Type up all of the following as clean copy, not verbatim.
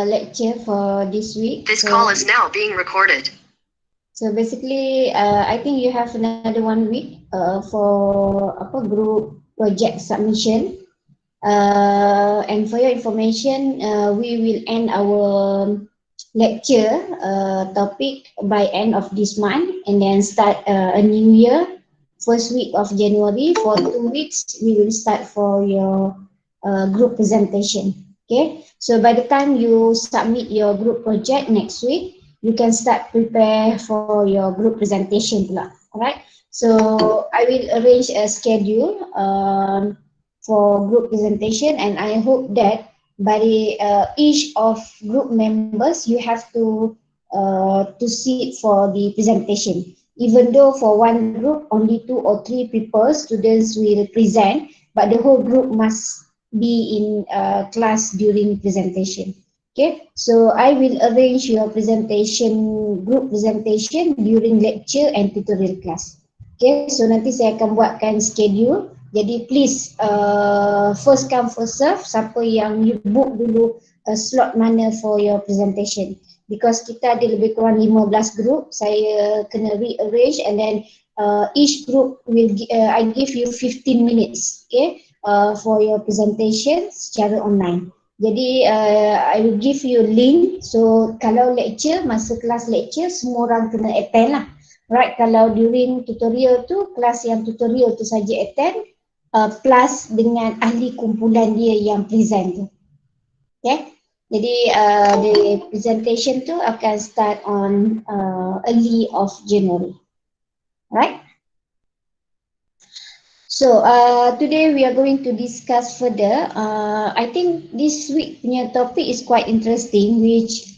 lecture for this week. This call is now being recorded. So basically, I think you have another 1 week for group project submission. And for your information, we will end our lecture topic by end of this month, and then start a new year, first week of January. For 2 weeks, we will start for your group presentation. Okay, so by the time you submit your group project next week, you can start prepare for your group presentation pula. Alright, so I will arrange a schedule for group presentation, and I hope that by each of group members you have to sit for the presentation. Even though for one group only 2 or 3 people, students will present, but the whole group must be in class during presentation. Okay, so I will arrange your presentation, group presentation during lecture and tutorial class. Okay, so nanti saya akan buatkan schedule. Jadi please first come first serve, siapa yang you book dulu slot mana for your presentation. Because kita ada lebih kurang 15 group, saya kena rearrange, and then each group will I give you 15 minutes, okay, for your presentation secara online. Jadi I will give you link. So kalau lecture, masa kelas lecture semua orang kena attend lah. Right, kalau during tutorial tu, kelas yang tutorial tu saja attend, plus dengan ahli kumpulan dia yang present tu. Okay, jadi the presentation tu akan start on early of January. Right? So today we are going to discuss further. I think this week punya topic is quite interesting, which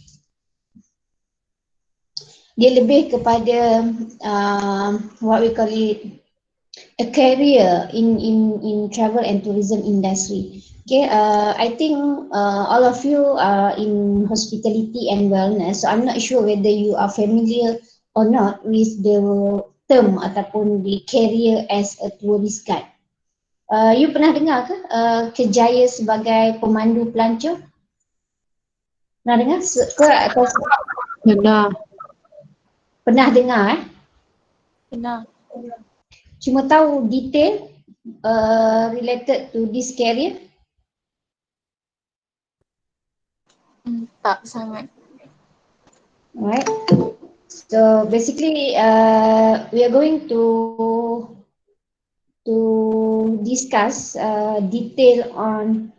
dia lebih kepada what we call it a career in travel and tourism industry. Okay, I think all of you are in hospitality and wellness, so I'm not sure whether you are familiar or not with the term ataupun the career as a tourist guide. You pernah dengar ke kerjaya sebagai pemandu pelancong? Pernah dengar? Pernah. Pernah dengar Pernah. Cuma tahu detail related to this career? Tak sangat. Alright. So basically we are going to discuss detail on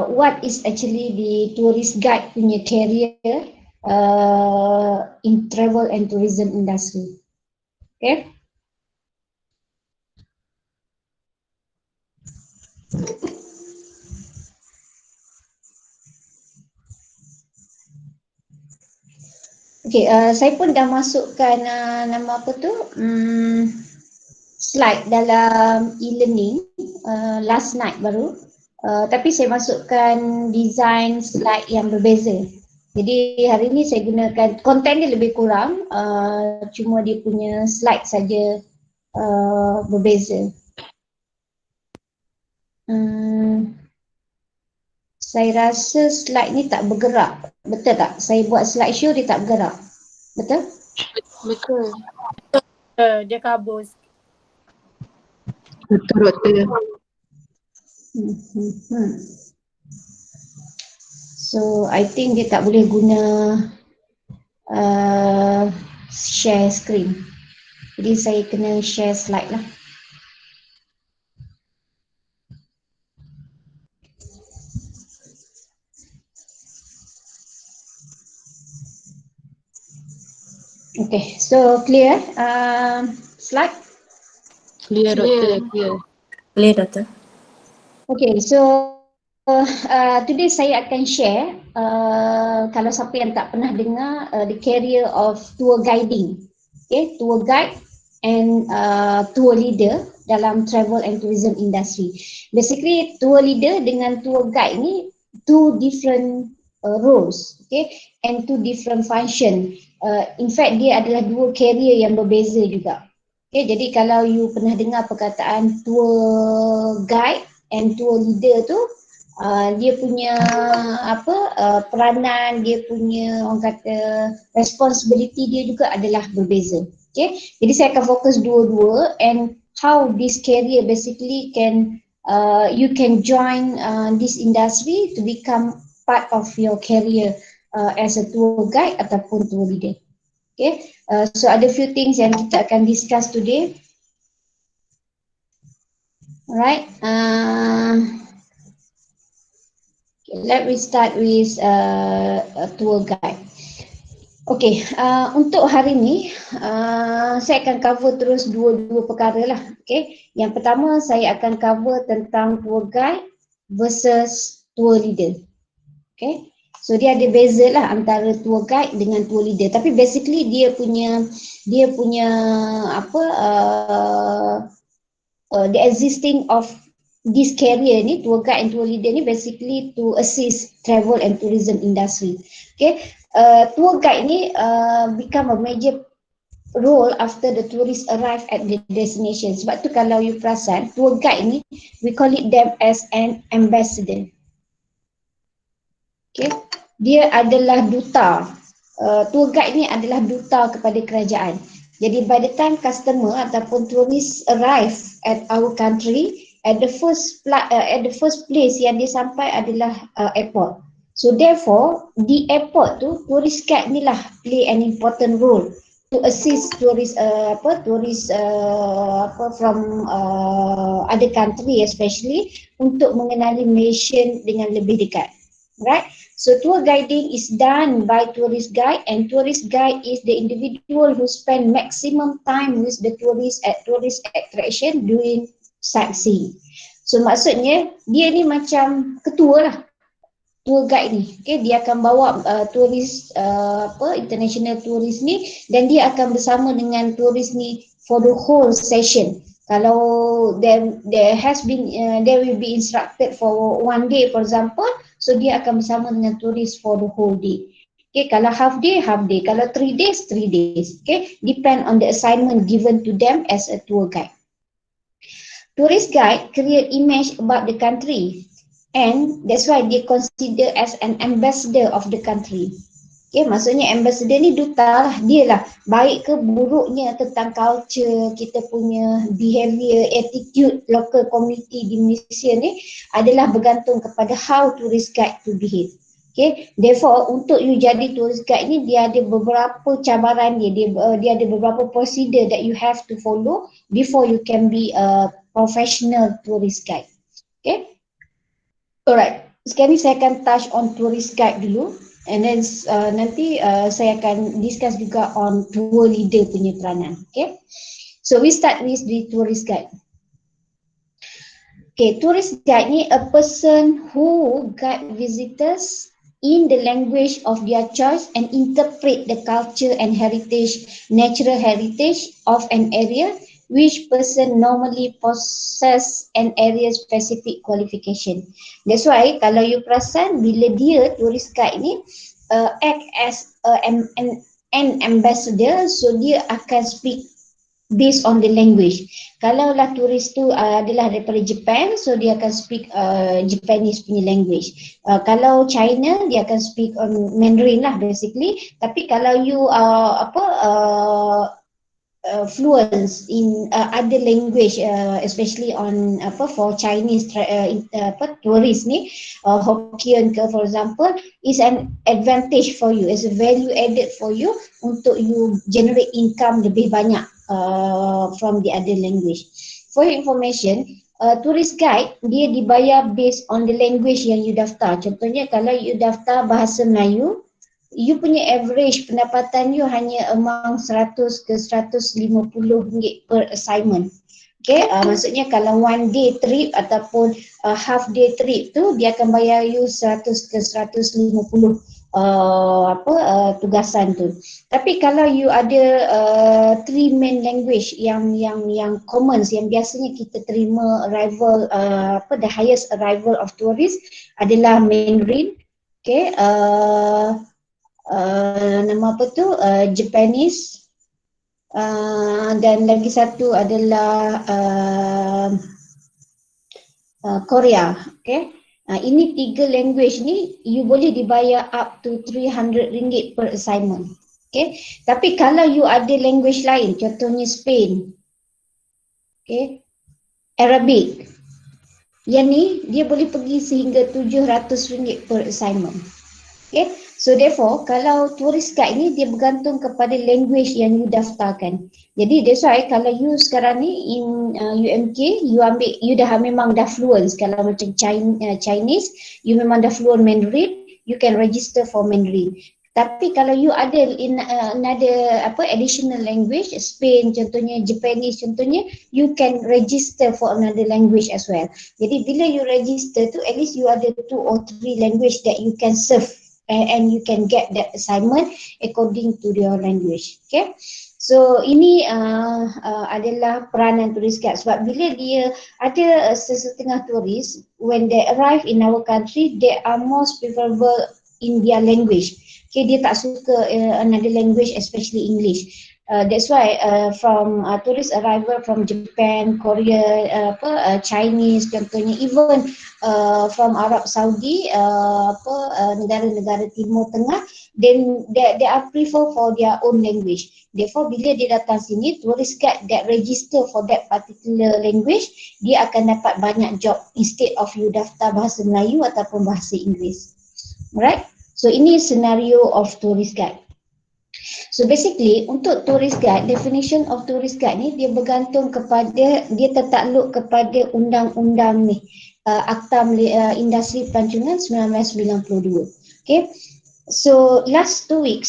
what is actually the tourist guide punya career in travel and tourism industry. Okay. Okay, saya pun dah masukkan nama apa tu slide dalam e-learning last night baru, tapi saya masukkan design slide yang berbeza. Jadi hari ni saya gunakan, konten dia lebih kurang, cuma dia punya slide saja berbeza. Saya rasa slide ni tak bergerak, betul tak? Saya buat slideshow dia tak bergerak, betul? Betul. Dia kabur. Betul. So I think dia tak boleh guna share screen. Jadi saya kena share slide lah. Okay, so clear slide? Clear, Doktor. Clear. Boleh, Doktor. Okay, so today saya akan share kalau siapa yang tak pernah dengar the career of tour guiding. Okay, tour guide and tour leader dalam travel and tourism industry. Basically tour leader dengan tour guide ni two different roles, okay, and two different function. In fact dia adalah dua career yang berbeza juga. Okay, jadi kalau you pernah dengar perkataan tour guide and tour leader tu, dia punya peranan, dia punya orang kata responsibility dia juga adalah berbeza. Okay, jadi saya akan fokus dua-dua and how this career basically can you can join this industry to become part of your career as a tour guide ataupun tour leader. Okay, so ada few things yang kita akan discuss today. Alright, let me start with a tour guide. Okay, untuk hari ni saya akan cover terus dua perkara lah. Okay, yang pertama saya akan cover tentang tour guide versus tour leader. Okay, so dia ada beza lah antara tour guide dengan tour leader. Tapi basically dia punya the existing of this career ni, tour guide and tour leader ni basically to assist travel and tourism industry. Okay, tour guide ni become a major role after the tourists arrive at the destination. Sebab tu kalau you perasan, tour guide ni we call it them as an ambassador. Okay, dia adalah duta. Tour guide ni adalah duta kepada kerajaan. Jadi by the time customer ataupun tourist arrive at our country, at the first place yang dia sampai adalah airport. So therefore di airport tu tourist guide ni lah play an important role to assist tourist from other country especially untuk mengenali Malaysia dengan lebih dekat. Right? So tour guiding is done by tourist guide, and tourist guide is the individual who spend maximum time with the tourist at tourist attraction doing sightseeing. So maksudnya dia ni macam ketua lah tour guide ni. Okay, dia akan bawa turis international tourist ni dan dia akan bersama dengan turis ni for the whole session. Kalau there will be instructed for one day for example, so dia akan bersama dengan turis for the whole day. Okay, kalau half day, kalau 3 days, 3 days. Okay, depend on the assignment given to them as a tour guide. Tourist guide create image about the country, and that's why they consider as an ambassador of the country. Okay, maksudnya ambassador ni duta lah, dia lah baik ke buruknya tentang culture, kita punya behavior, attitude local community di Malaysia ni adalah bergantung kepada how tourist guide to behave. Okay, therefore untuk you jadi tourist guide ni dia ada beberapa cabaran dia ada beberapa prosedur that you have to follow before you can be a professional tourist guide. Okay, alright, sekarang ni saya akan touch on tourist guide dulu. And then nanti saya akan discuss juga on tour leader punya peranan. Okay, so we start with the tourist guide. Okay, tourist guide ni a person who guide visitors in the language of their choice and interpret the culture and heritage, natural heritage of an area which person normally possess an area specific qualification. That's why kalau you perasan bila dia tourist guide ni act as an ambassador, so dia akan speak based on the language. Kalau lah turis tu adalah daripada Japan, so dia akan speak Japanese punya language. Kalau China dia akan speak Mandarin lah basically. Tapi kalau you fluent in other language, especially on for Chinese tourist ni, Hokkien ke for example, is an advantage for you, is a value added for you untuk you generate income lebih banyak from the other language. For your information, tourist guide dia dibayar based on the language yang you daftar. Contohnya kalau you daftar bahasa Melayu, you punya average pendapatan you hanya among 100 ke 150 ringgit per assignment. Okay, maksudnya kalau one day trip ataupun half day trip tu dia akan bayar you 100 ke 150 tugasan tu. Tapi kalau you ada three main language yang common, yang biasanya kita terima arrival the highest arrival of tourists adalah Mandarin, okay, nama apa tu, Japanese, dan lagi satu adalah Korea. Okay, Ini 3 language ni you boleh dibayar up to RM300 per assignment. Okay. Tapi kalau you ada language lain, contohnya Spain, okay, Arabic, yang ni dia boleh pergi sehingga RM700 per assignment. Okay. So therefore, kalau tourist guide ni dia bergantung kepada language yang you daftarkan. Jadi that's why kalau you sekarang ni in UMK, you memang dah fluent. Kalau macam Chinese, you memang dah fluent Mandarin, you can register for Mandarin. Tapi kalau you ada in another additional language, Spain contohnya, Japanese contohnya, you can register for another language as well. Jadi bila you register tu, at least you ada 2 or 3 language that you can serve and you can get that assignment according to your language. Okay. So ini adalah peranan tourist guide, sebab bila dia ada sesetengah turis, when they arrive in our country, they are most preferable in their language. Okay, dia tak suka another language, especially English. That's why from tourist arrival from Japan, Korea, Chinese contohnya, even from Arab Saudi, negara-negara Timur Tengah, then they are prefer for their own language. Therefore, bila dia datang sini, tourist guide that register for that particular language, dia akan dapat banyak job instead of you daftar bahasa Melayu ataupun bahasa Inggeris. Alright? So ini scenario of tourist guide. So basically untuk tourist guide, definition of tourist guide ni dia bergantung kepada, dia tertakluk kepada undang-undang ni, Akta Industri Pelancongan 1992. Okay. So last week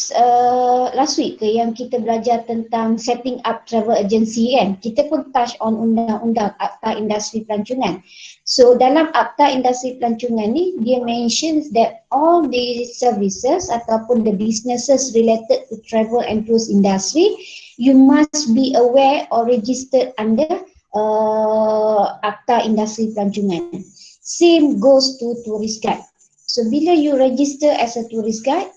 ke yang kita belajar tentang setting up travel agency kan, kita pun touch on undang-undang Akta Industri Pelancongan. So dalam Akta Industri Pelancongan ni, dia mentions that all the services ataupun the businesses related to travel and tourist industry, you must be aware or registered under Akta Industri Pelancongan. Same goes to tourist guide. So bila you register as a tourist guide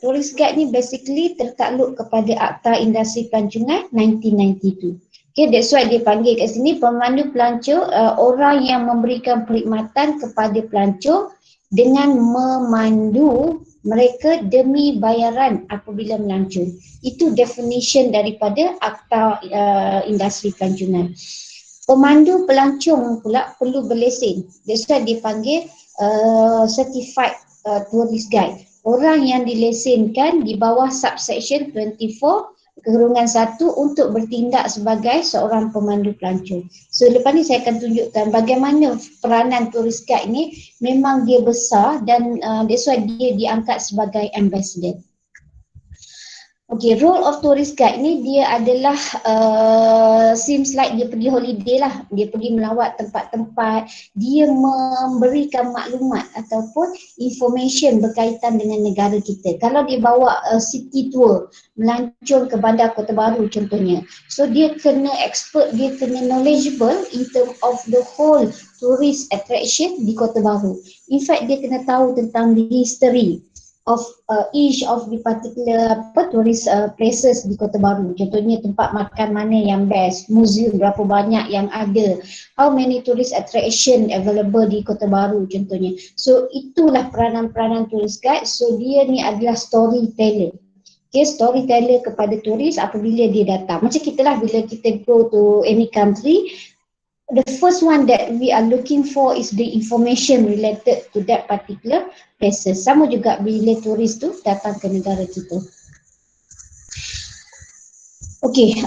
ni basically tertakluk kepada Akta Industri Pelancongan 1992. Okay, that's why dia panggil kat sini pemandu pelancong, orang yang memberikan perkhidmatan kepada pelancong dengan memandu mereka demi bayaran apabila melancong. Itu definition daripada Akta Industri Pelancongan. Pemandu pelancong pula perlu berlesen. That's why dia panggil certified tourist guide. Orang yang dilesenkan di bawah subsection 24/1 untuk bertindak sebagai seorang pemandu pelancong. So lepas ni saya akan tunjukkan bagaimana peranan tourist guide ni memang dia besar dan that's why dia diangkat sebagai ambassador. Okay, role of tourist guide ni dia adalah seems like dia pergi holiday lah, dia pergi melawat tempat-tempat, dia memberikan maklumat ataupun information berkaitan dengan negara kita. Kalau dia bawa city tour, melancong ke Bandar Kota Baru contohnya, so dia kena expert, dia kena knowledgeable in term of the whole tourist attraction di Kota Baru. In fact, dia kena tahu tentang the history of each of the particular tourist places di Kota Baru. Contohnya tempat makan mana yang best, museum berapa banyak yang ada, how many tourist attraction available di Kota Baru contohnya. So itulah peranan-peranan tourist guide. So dia ni adalah storyteller. Okay, storyteller kepada turis apabila dia datang. Macam kita lah, bila kita go to any country, the first one that we are looking for is the information related to that particular places. Sama juga bila turis tu datang ke negara kita. Okay,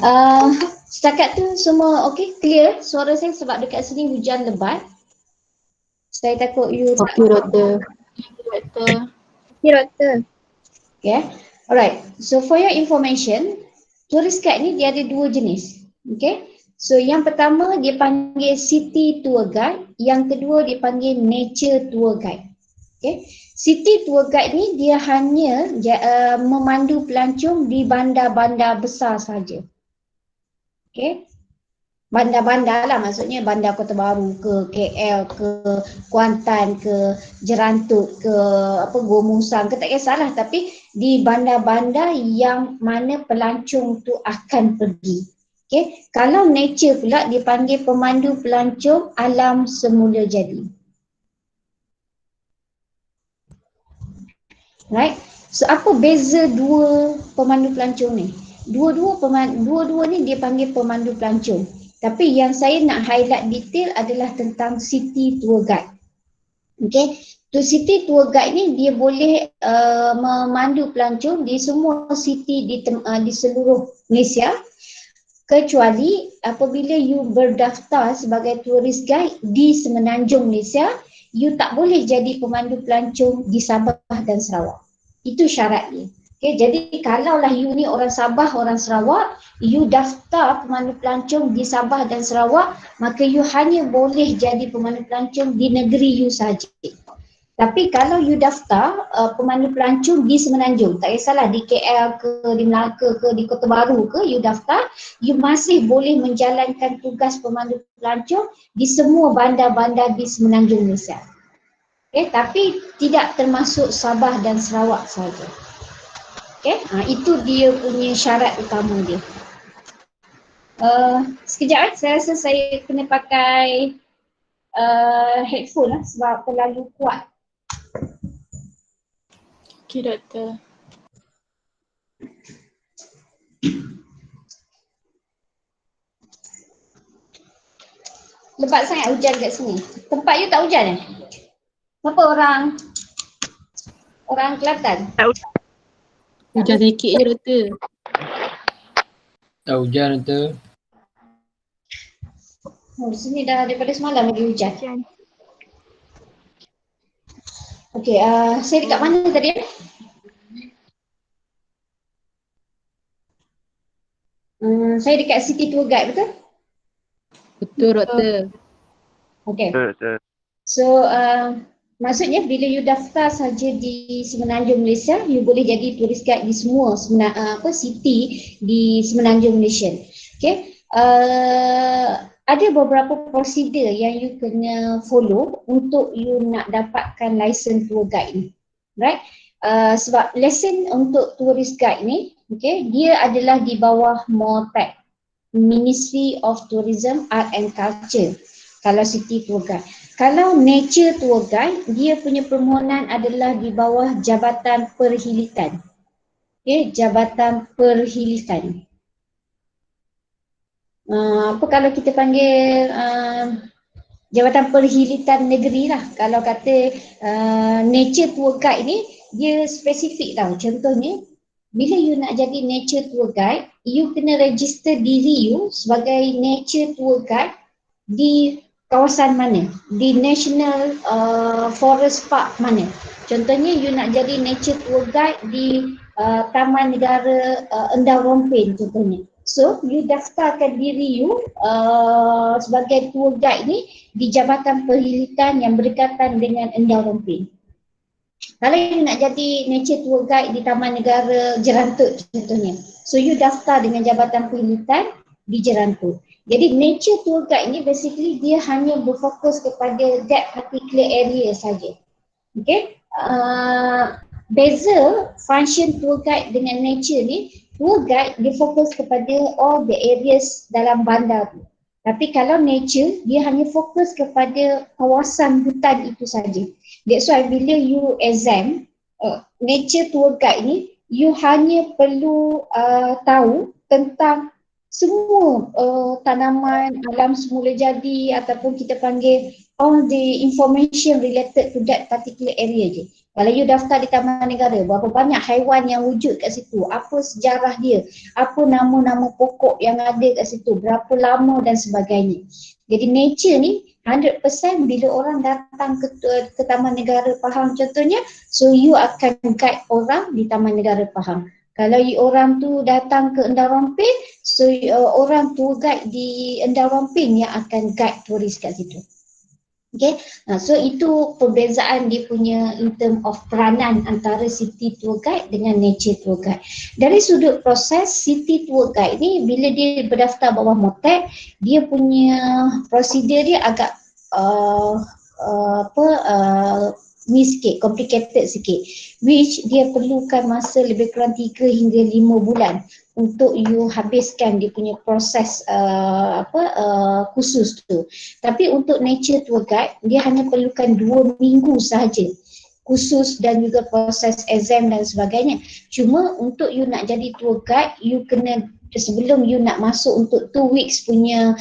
setakat tu semua okay, clear suara saya sebab dekat sini hujan lebat. Saya takut you tak. Okay, Doktor. Okay, alright. So for your information, tourist guide ni dia ada 2 jenis. Okay. So yang pertama dia panggil city tour guide, yang kedua dia panggil nature tour guide. Okay. City tour guide ni dia hanya memandu pelancong di bandar-bandar besar saja. Okay. Bandar-bandar lah, maksudnya bandar Kota Baru ke, KL ke, Kuantan ke, Jerantut ke, Goh Musang ke, tak kisahlah, tapi di bandar-bandar yang mana pelancong tu akan pergi. Okay. Kalau nature pula dipanggil pemandu pelancong alam semula jadi. Right? So apa beza dua pemandu pelancong ni? Dua-dua ni dia panggil pemandu pelancong. Tapi yang saya nak highlight detail adalah tentang city tour guide. Okay, to city tour guide ni dia boleh memandu pelancong di semua city di seluruh Malaysia, kecuali apabila you berdaftar sebagai tourist guide di Semenanjung Malaysia, you tak boleh jadi pemandu pelancong di Sabah dan Sarawak. Itu syarat dia. Okay, jadi kalaulah you ni orang Sabah, orang Sarawak, you daftar pemandu pelancong di Sabah dan Sarawak, maka you hanya boleh jadi pemandu pelancong di negeri you sahaja. Tapi kalau you daftar pemandu pelancong di Semenanjung, tak kisahlah di KL ke, di Melaka ke, di Kota Baru ke, you daftar, you masih boleh menjalankan tugas pemandu pelancong di semua bandar-bandar di Semenanjung Malaysia. Okay, tapi tidak termasuk Sabah dan Sarawak sahaja. Okay, itu dia punya syarat utama dia. Sekejap, saya rasa saya kena pakai headphone lah sebab terlalu kuat. Okay, doktor. Lebat sangat hujan kat sini. Tempat you tak hujan Apa orang Kelantan? Hujan sikit je doktor. Tak hujan tu. Oh, di sini dah daripada semalam lagi hujan. Okey, saya dekat mana tadi? Saya dekat City Tour Guide, betul? Betul doktor. Okey. So, maksudnya bila you daftar saja di Semenanjung Malaysia, you boleh jadi tourist guide di semua city di Semenanjung Malaysia. Okay. Ada beberapa prosedur yang you kena follow untuk you nak dapatkan license tour guide ni. Right? Sebab lesen untuk tourist guide ni, okay, dia adalah di bawah MOTAC, Ministry of Tourism, Art and Culture. Kalau city tour guide. Kalau nature tour guide, dia punya permohonan adalah di bawah Jabatan Perhilitan. Okay, Jabatan Perhilitan. Apa kalau kita panggil Jabatan Perhilitan Negeri lah. Kalau kata nature tour guide ni, dia spesifik tau. Contohnya, bila you nak jadi nature tour guide, you kena register diri you sebagai nature tour guide di kawasan mana, di National Forest Park mana. Contohnya you nak jadi nature tour guide di Taman Negara Endau Rompin contohnya. So you daftarkan diri you sebagai tour guide ni di Jabatan Perhilitan yang berdekatan dengan Endau Rompin. Kalau you nak jadi nature tour guide di Taman Negara Jerantut contohnya, so you daftar dengan Jabatan Perhilitan di Jerantut. Jadi nature tour guide ni basically dia hanya berfokus kepada that particular area saja. Okay. Beza function tour guide dengan nature ni, tour guide dia fokus kepada all the areas dalam bandar tu. Tapi kalau nature, dia hanya fokus kepada kawasan hutan itu saja. That's why bila you exam nature tour guide ni, you hanya perlu tahu tentang semua tanaman alam semula jadi ataupun kita panggil all the information related to that particular area je. Kalau you daftar di Taman Negara, berapa banyak haiwan yang wujud kat situ, apa sejarah dia, apa nama-nama pokok yang ada kat situ, berapa lama dan sebagainya. Jadi nature ni 100% bila orang datang ke Taman Negara Pahang contohnya, so you akan guide orang di Taman Negara Pahang. Kalau orang tu datang ke Endau Rompin, so orang tour guide di Endau Rompin yang akan guide turis kat situ. Okay, so itu perbezaan dia punya in term of peranan antara city tour guide dengan nature tour guide. Dari sudut proses, city tour guide ni bila dia berdaftar bawah MOTAC, dia punya prosedur dia agak ni sikit, complicated sikit, which dia perlukan masa lebih kurang 3 hingga 5 bulan untuk you habiskan dia punya proses khusus tu. Tapi untuk nature tour guide, dia hanya perlukan 2 minggu sahaja khusus dan juga proses exam dan sebagainya. Cuma untuk you nak jadi tour guide, you kena sebelum you nak masuk untuk 2 weeks punya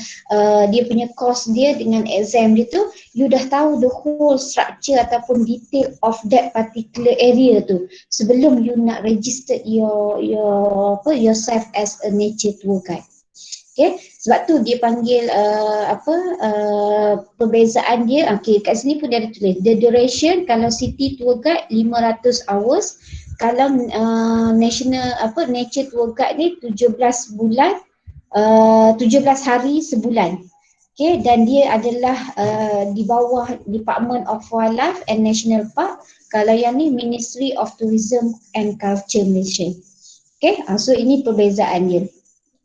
dia punya course dia dengan exam dia tu, you dah tahu the whole structure ataupun detail of that particular area tu sebelum you nak register yourself as a nature tour guide. Okay, sebab tu dia panggil perbezaan dia. Okay, kat sini pun dia ada tulis the duration. Kalau city tour guide 500 hours, kalau nature tour guide ni 17 bulan, 17 hari sebulan. Okay, dan dia adalah di bawah Department of Wildlife and National Park. Kalau yang ni Ministry of Tourism and Culture Malaysia. Okay, so ini perbezaan dia.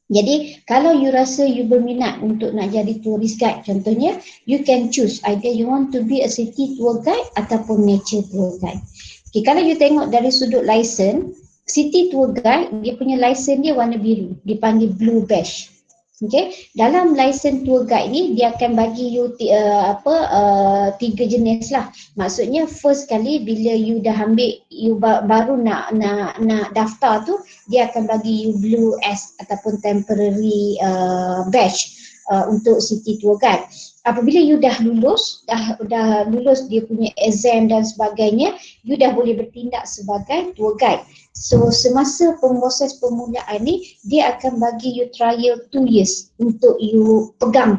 Jadi kalau you rasa you berminat untuk nak jadi tourist guide contohnya, you can choose either you want to be a city tour guide ataupun nature tour guide. Okay, kalau you tengok dari sudut lesen, city tour guide dia punya lesen dia warna biru, dipanggil blue badge. Okay, dalam lesen tour guide ni dia akan bagi you 3 jenis lah. Maksudnya first kali bila you dah ambil, you baru nak daftar tu, dia akan bagi you blue S ataupun temporary badge untuk city tour guide. Apabila you dah lulus dia punya exam dan sebagainya, you dah boleh bertindak sebagai tour guide. So semasa proses permulaan ni, dia akan bagi you trial 2 years untuk you pegang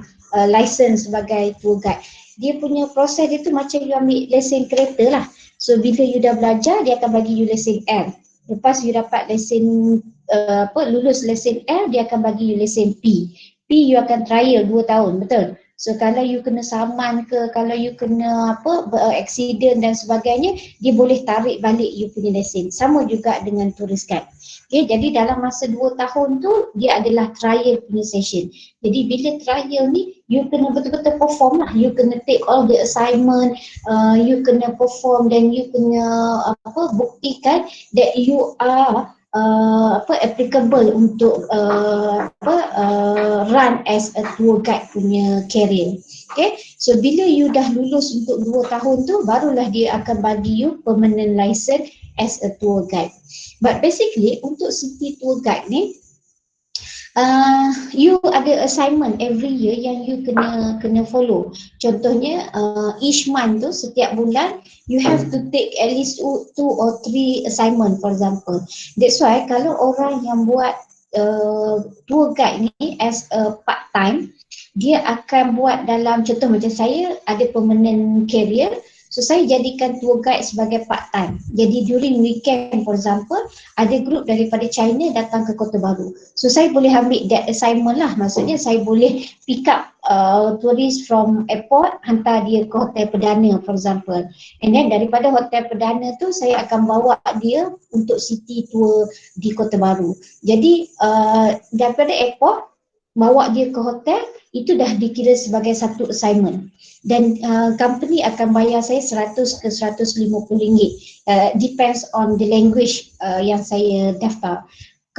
license sebagai tour guide. Dia punya proses dia tu macam you ambil lesen kereta lah. So bila you dah belajar, dia akan bagi you lesen L. Lepas you dapat lesen lulus lesen L, dia akan bagi you lesen P. P you akan trial 2 tahun, betul? So kalau you kena saman ke, kalau you kena accident dan sebagainya, dia boleh tarik balik you punya lesen. Sama juga dengan tourist guide. Okay, jadi dalam masa 2 tahun tu, dia adalah trial punya session. Jadi bila trial ni, you kena betul-betul perform lah. You kena take all the assignment, you kena perform dan you kena buktikan that you are applicable untuk run as a tour guide punya career. Okay, so bila you dah lulus untuk 2 tahun tu, barulah dia akan bagi you permanent license as a tour guide. But basically untuk city tour guide ni, you ada assignment every year yang you kena follow. Contohnya each month tu, setiap bulan you have to take at least 2 or 3 assignment, for example. That's why kalau orang yang buat tour guide ni as a part time, dia akan buat dalam, contoh macam saya ada permanent career, so saya jadikan tour guide sebagai part time. Jadi during weekend, for example, ada group daripada China datang ke Kota Baru. So saya boleh ambil that assignment lah. Maksudnya saya boleh pick up tourist from airport, hantar dia ke hotel perdana, for example. And then daripada hotel perdana tu, saya akan bawa dia untuk city tour di Kota Baru. Jadi daripada airport, bawa dia ke hotel, itu dah dikira sebagai satu assignment. Dan company akan bayar saya 100 ke 150 ringgit. Depends on the language yang saya daftar.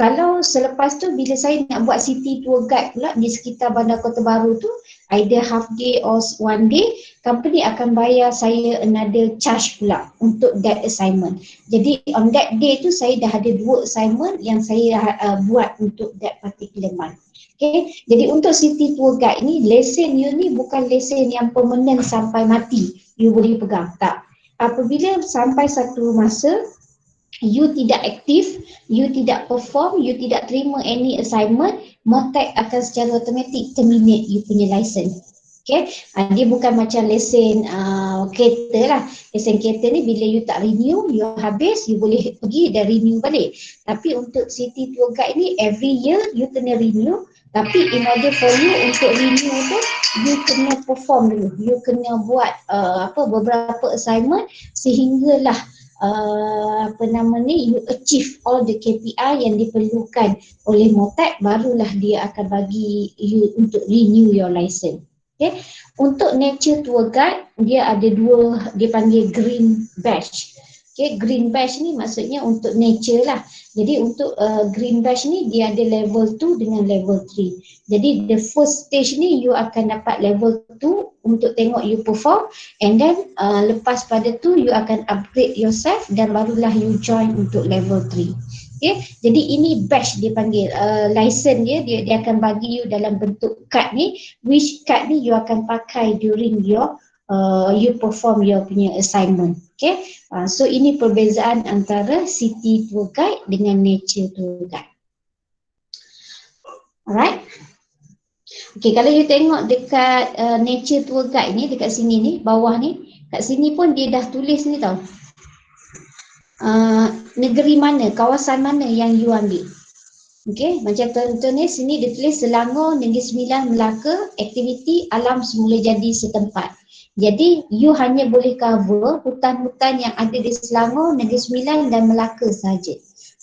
Kalau selepas tu bila saya nak buat city tour guide pula di sekitar Bandar Kota Baru tu, either half day or 1 day, company akan bayar saya another charge pula untuk that assignment. Jadi on that day tu saya dah ada 2 assignment yang saya buat untuk that particular month. Okay, jadi untuk city tour guide ni, lesen you ni bukan lesen yang permanent sampai mati you boleh pegang, tak. Apabila sampai satu masa you tidak aktif, you tidak perform, you tidak terima any assignment, MOTAC akan secara automatik terminate you punya license. Okay, dia bukan macam lesen kereta lah. Lesen kereta ni bila you tak renew, you habis, you boleh pergi dan renew balik. Tapi untuk city tour guide ni, every year you kena renew. Tapi in order for you untuk renew tu, you kena perform dulu. You kena buat beberapa assignment sehinggalah you achieve all the KPI yang diperlukan oleh MOTAC, barulah dia akan bagi you untuk renew your license. Okay. Untuk nature tour guide, dia ada 2, dia panggil green badge. Okay, green badge ni maksudnya untuk nature lah. Jadi untuk green badge ni dia ada level 2 dengan level 3. Jadi the first stage ni you akan dapat level 2 untuk tengok you perform, and then lepas pada tu you akan upgrade yourself dan barulah you join untuk level 3. Okay, jadi ini badge dia panggil, license dia akan bagi you dalam bentuk card ni, which card ni you akan pakai during your you perform your punya assignment. Okay, so ini perbezaan antara city tour guide dengan nature tour guide. Alright. Okay, kalau you tengok dekat nature tour guide ni, dekat sini ni, bawah ni, kat sini pun dia dah tulis ni tau. Negeri mana, kawasan mana yang you ambil. Okay, macam contoh ni sini dia tulis Selangor, Negeri Sembilan, Melaka, aktiviti alam semula jadi setempat. Jadi you hanya boleh cover hutan-hutan yang ada di Selangor, Negeri Sembilan dan Melaka sahaja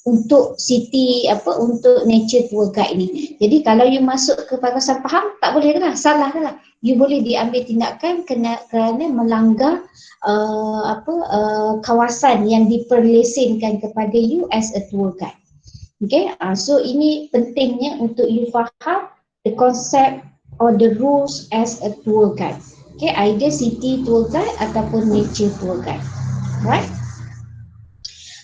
untuk city untuk nature tour guide ni. Jadi kalau you masuk ke kawasan Pahang tak boleh lah, salah lah. You boleh diambil tindakan kerana melanggar kawasan yang diperlesenkan kepada you as a tour guide. Okay, so ini pentingnya untuk you faham the concept or the rules as a tour guide. Okay, either city tour guide ataupun nature tour guide. Right?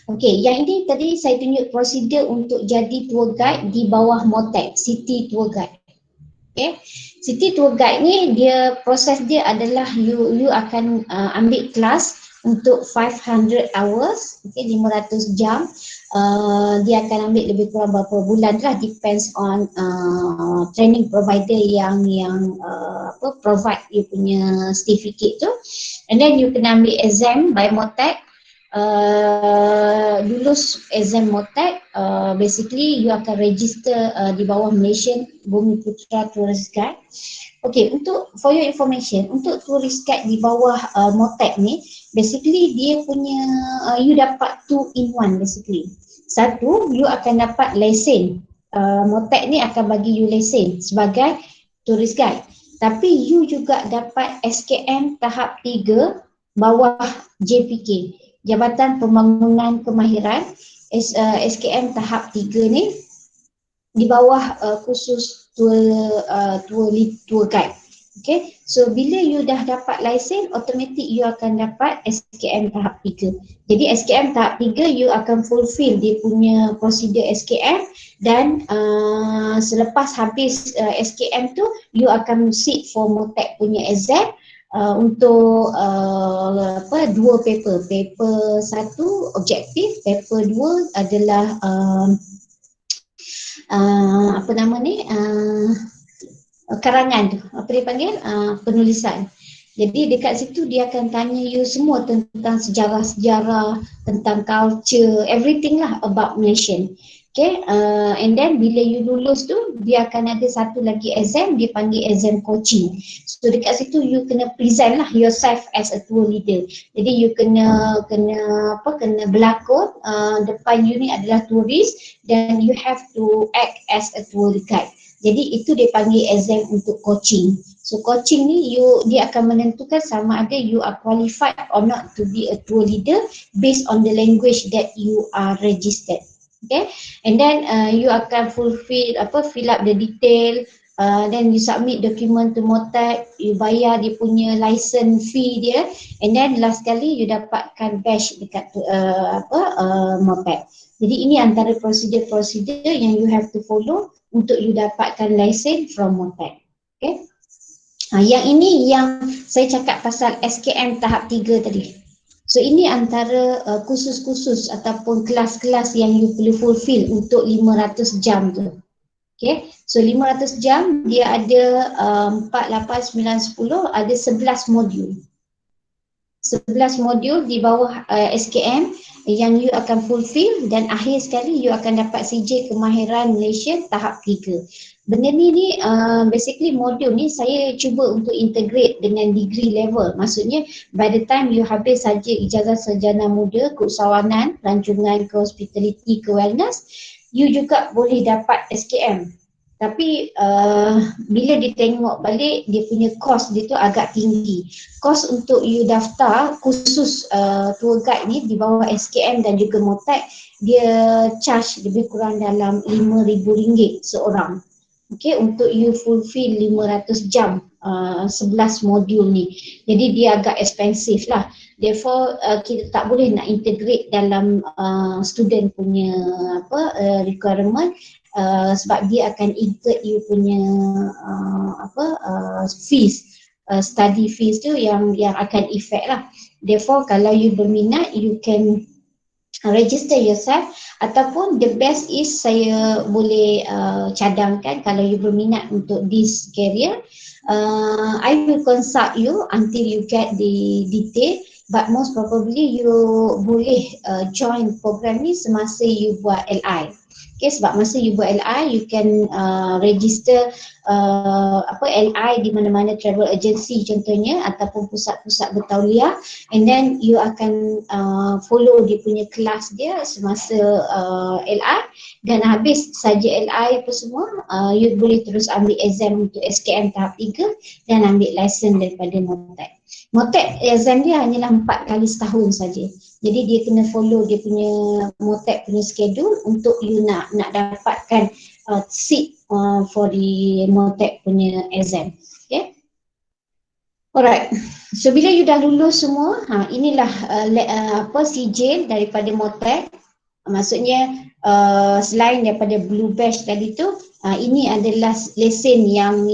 Okay, yang ini tadi saya tunjuk prosedur untuk jadi tour guide di bawah MOTAC, city tour guide. Okay, city tour guide ni dia proses dia adalah you akan ambil kelas untuk 500 hours, okay, 500 jam. Dia akan ambil lebih kurang berapa bulan lah, depends on training provider yang provide you punya certificate tu. And then you kena ambil exam by MOTAC. Lulus exam MOTAC, basically you akan register di bawah Malaysian Bumiputra Tourist Guide. Okay, for your information, untuk tourist guide di bawah MOTAC ni, basically dia punya, you dapat 2 in 1 basically. Satu, you akan dapat lesen. MOTAC ni akan bagi you lesen sebagai tourist guide. Tapi you juga dapat SKM tahap 3 bawah JPK, Jabatan Pembangunan Kemahiran. SKM tahap 3 ni di bawah khusus tour guide. Okay, so bila you dah dapat lesen, automatic you akan dapat SKM tahap 3. Jadi SKM tahap 3 you akan fulfill dia punya prosedur SKM, dan selepas habis SKM tu you akan sit for MOTAC punya exam untuk 2 paper. Paper 1 objektif, paper 2 adalah karangan tu, apa dia panggil, penulisan. Jadi dekat situ dia akan tanya you semua tentang sejarah-sejarah, tentang culture, everything lah about nation. Okay, and then bila you lulus tu, dia akan ada satu lagi exam, dia panggil exam coaching. So dekat situ you kena present lah yourself as a tour leader. Jadi you kena berlakon, depan you ni adalah turis, dan you have to act as a tour guide. Jadi itu dia panggil exam untuk coaching. So coaching ni dia akan menentukan sama ada you are qualified or not to be a tour leader based on the language that you are registered. Okay, and then you akan fill up the detail, then you submit document to MOTAC, you bayar dia punya license fee dia, and then last kali you dapatkan badge dekat MOTAC. Jadi ini antara prosedur-prosedur yang you have to follow untuk you dapatkan license from MOTAC. Okay, yang ini yang saya cakap pasal SKM tahap 3 tadi. So ini antara kursus-kursus ataupun kelas-kelas yang you perlu fulfill untuk 500 jam tu. Okay, so 500 jam dia ada 4, 8, 9, 10, ada 11 modul. 11 modul di bawah SKM yang you akan fulfill, dan akhir sekali you akan dapat CJ Kemahiran Malaysia tahap 3. Benda ni basically modul ni saya cuba untuk integrate dengan degree level. Maksudnya by the time you habis saja ijazah sarjana muda keusahawanan, pelancongan, ke hospitality, ke wellness, you juga boleh dapat SKM Tapi bila ditengok balik dia punya cost dia tu agak tinggi. Cost untuk you daftar khusus tour guide ni di bawah SKM dan juga Motek, dia charge lebih kurang dalam RM5,000 seorang. Okay, untuk you fulfill 500 jam 11 modul ni. Jadi dia agak expensive lah. Therefore kita tak boleh nak integrate dalam student punya requirement. Sebab dia akan incur you punya fees, study fees tu yang akan effect lah. Therefore kalau you berminat, you can register yourself, ataupun the best is saya boleh cadangkan kalau you berminat untuk this career, I will consult you until you get the detail, but most probably you boleh join program ni semasa you buat LI. Okay, sebab masa you buat LI, you can register LI di mana-mana travel agency contohnya, ataupun pusat-pusat bertauliah, and then you akan follow dia punya kelas dia semasa LI, dan habis saja LI apa semua, you boleh terus ambil exam untuk SKM tahap 3 dan ambil license daripada Motek. Motek exam dia hanyalah 4 kali setahun saja. Jadi dia kena follow dia punya Motek punya schedule untuk you nak dapatkan seat for the Motek punya exam. Okay. Alright. So bila you dah lulus semua, inilah sijil daripada Motek. Maksudnya selain daripada Blue Badge tadi tu, ini adalah lesen yang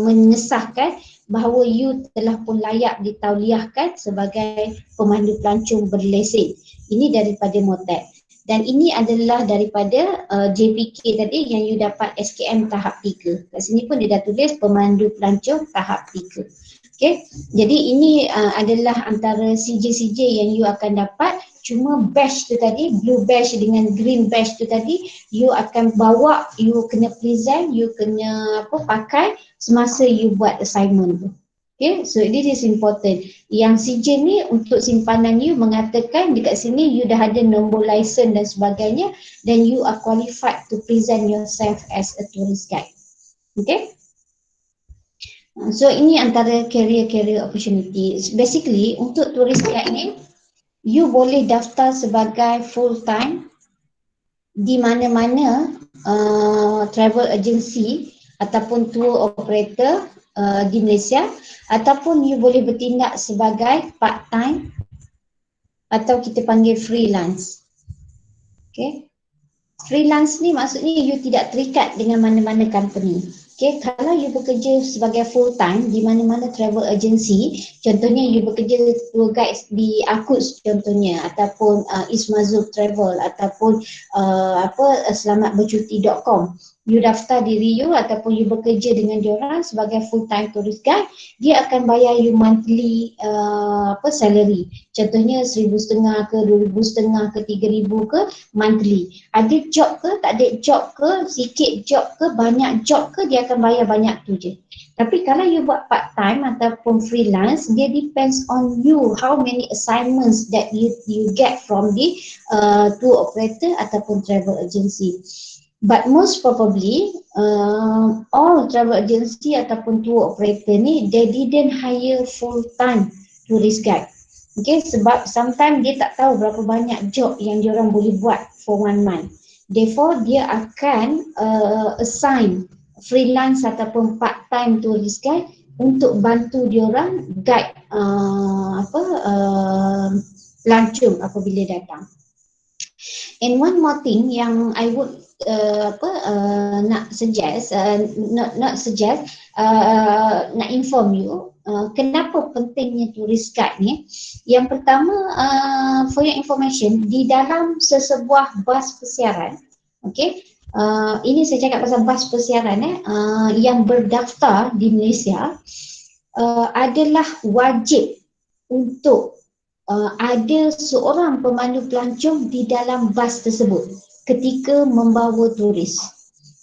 mengesahkan bahawa you telah pun layak ditauliahkan sebagai pemandu pelancong berlesen. Ini daripada Motek. Dan ini adalah daripada JPK tadi yang you dapat SKM tahap 3. Kat sini pun dia dah tulis pemandu pelancong tahap 3. Okay. Jadi ini adalah antara CJ-CJ yang you akan dapat. Cuma badge tu tadi, blue badge dengan green badge tu tadi, you akan bawa, you kena present, you kena pakai semasa you buat assignment tu. Okay, so this is important. Yang CJ ni untuk simpanan you mengatakan dekat sini you dah ada nombor license dan sebagainya, then you are qualified to present yourself as a tourist guide. Okay. So ini antara career opportunity. Basically untuk tourist guide ni, you boleh daftar sebagai full time di mana-mana travel agency ataupun tour operator di Malaysia, ataupun you boleh bertindak sebagai part time atau kita panggil freelance. Okay. Freelance ni maksudnya you tidak terikat dengan mana-mana company. Okay, kalau you bekerja sebagai full time di mana-mana travel agency, contohnya you bekerja tour guide di Akuts contohnya, ataupun Ismazul Travel, ataupun selamatbercuti.com. You daftar diri you ataupun you bekerja dengan diorang sebagai full time tourist guide, dia akan bayar you monthly salary. Contohnya RM1,500 ke, RM2,500 ke, RM3,000 ke monthly. Ada job ke, tak ada job ke, sikit job ke, banyak job ke, dia akan bayar banyak tu je. Tapi kalau you buat part time ataupun freelance, dia depends on you, how many assignments that you get from the tour operator ataupun travel agency. But most probably all travel agency ataupun tour operator ni, they didn't hire full time tourist guide. Okay, sebab sometimes dia tak tahu berapa banyak job yang diorang boleh buat for 1 month. Therefore dia akan assign freelance ataupun part time tourist guide untuk bantu diorang guide pelancong apabila datang. And one more thing yang I would nak inform you kenapa pentingnya tourist guide ni. Yang pertama, for your information, di dalam sesebuah bas persiaran, okay, ini saya cakap pasal bas persiaran yang berdaftar di Malaysia, adalah wajib untuk ada seorang pemandu pelancong di dalam bas tersebut ketika membawa turis.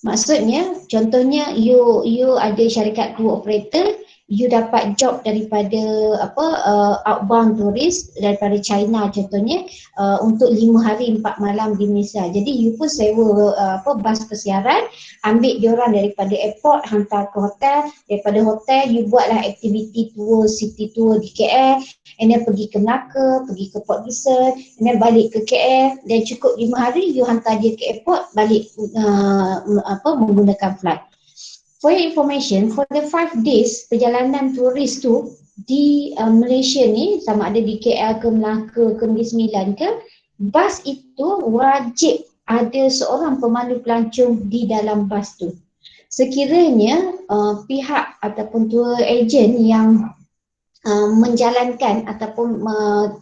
Maksudnya, contohnya you ada syarikat tour operator, you dapat job daripada outbound turis daripada China contohnya, untuk 5 hari 4 malam di Malaysia. Jadi you pun sewa bas persiaran, ambil diorang daripada airport, hantar ke hotel, daripada hotel you buatlah aktiviti tour, city tour di KL, and then pergi ke Melaka, pergi ke Port Dickson, and then balik ke KL, dan cukup 5 hari you hantar dia ke airport, balik menggunakan flight. For your information, for the 5 days perjalanan turis tu di Malaysia ni, sama ada di KL ke Melaka ke Negeri Sembilan ke, bas itu wajib ada seorang pemandu pelancong di dalam bas tu. Sekiranya pihak ataupun tour agent yang menjalankan ataupun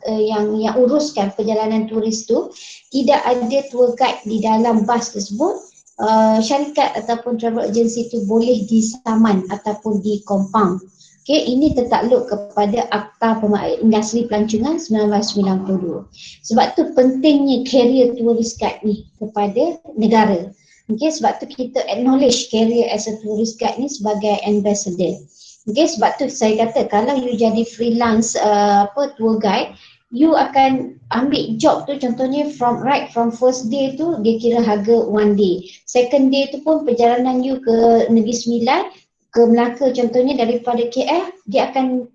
yang uruskan perjalanan turis tu tidak ada tour guide di dalam bas tersebut, syarikat ataupun travel agency tu boleh disaman ataupun dikompang. Okay, ini tertakluk kepada Akta Industri Pelancongan 1992. Sebab tu pentingnya carrier tourist guide ni kepada negara. Okay, sebab tu kita acknowledge carrier as a tourist guide ni sebagai ambassador. Okay, sebab tu saya kata kalau you jadi freelance tour guide, you akan ambil job tu contohnya from first day tu dia kira harga 1 day. Second day tu pun perjalanan you ke Negeri Sembilan, ke Melaka contohnya daripada KL, dia akan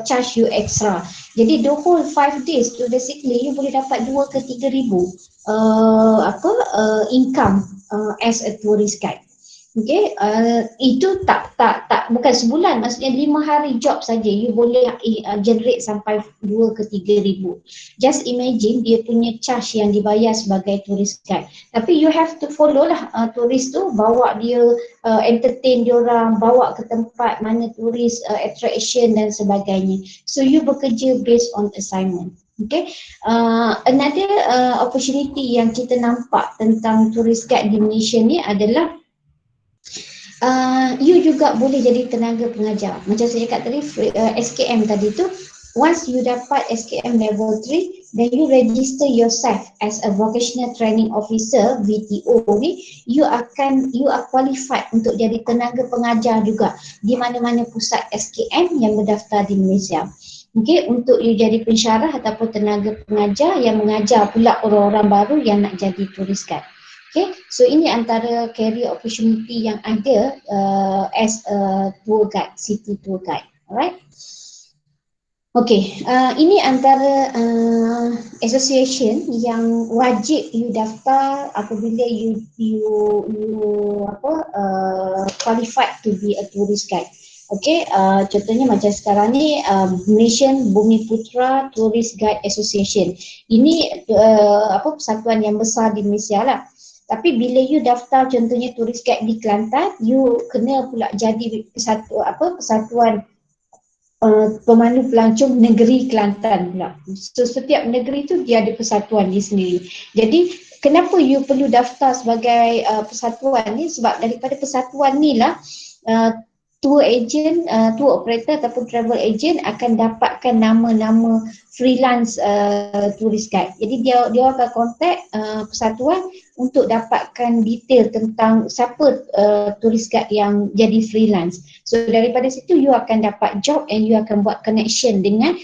charge you extra. Jadi the whole 5 days tu basically you boleh dapat 2 ke 3 ribu income as a tourist guide. Okay, itu tak bukan sebulan, maksudnya 5 hari job saja you boleh generate sampai 2 ke 3 ribu. Just imagine dia punya charge yang dibayar sebagai tourist guide. Tapi you have to follow lah tourist tu, bawa dia, entertain diorang, bawa ke tempat mana tourist attraction dan sebagainya. So you bekerja based on assignment. Okay, another opportunity yang kita nampak tentang tourist guide di Malaysia ni adalah you juga boleh jadi tenaga pengajar. Macam saya cakap tadi, SKM tadi tu, once you dapat SKM level 3, then you register yourself as a vocational training officer, VTO ni, you are qualified untuk jadi tenaga pengajar juga di mana-mana pusat SKM yang berdaftar di Malaysia. Okay, untuk you jadi pensyarah ataupun tenaga pengajar yang mengajar pula orang-orang baru yang nak jadi tourist guide. Okay, so ini antara career opportunity yang ada as a tour guide, city tour guide. Alright. Okay, ini antara association yang wajib you daftar apabila you qualified to be a tourist guide. Okay, contohnya macam sekarang ni Malaysian Bumiputra Tourist Guide Association. Ini persatuan yang besar di Malaysia lah. Tapi bila you daftar contohnya tourist guide di Kelantan, you kena pula jadi persatuan pemandu pelancong negeri Kelantan pula. So setiap negeri tu dia ada persatuan dia sendiri. Jadi kenapa you perlu daftar sebagai persatuan ni? Sebab daripada persatuan ni lah tour agent, tour operator ataupun travel agent akan dapatkan nama-nama freelance tourist guide. Jadi dia akan contact persatuan untuk dapatkan detail tentang siapa tourist guide yang jadi freelance. So daripada situ you akan dapat job and you akan buat connection dengan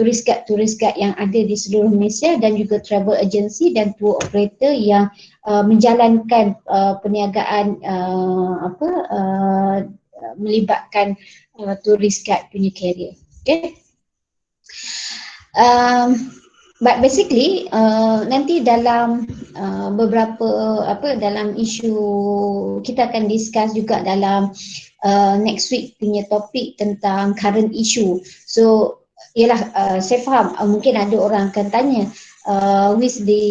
tourist guide yang ada di seluruh Malaysia dan juga travel agency dan tour operator yang menjalankan perniagaan melibatkan tourist guide punya career. Okay. But basically nanti dalam beberapa dalam isu kita akan discuss juga dalam next week punya topik tentang current issue. So ialah saya faham mungkin ada orang akan tanya with the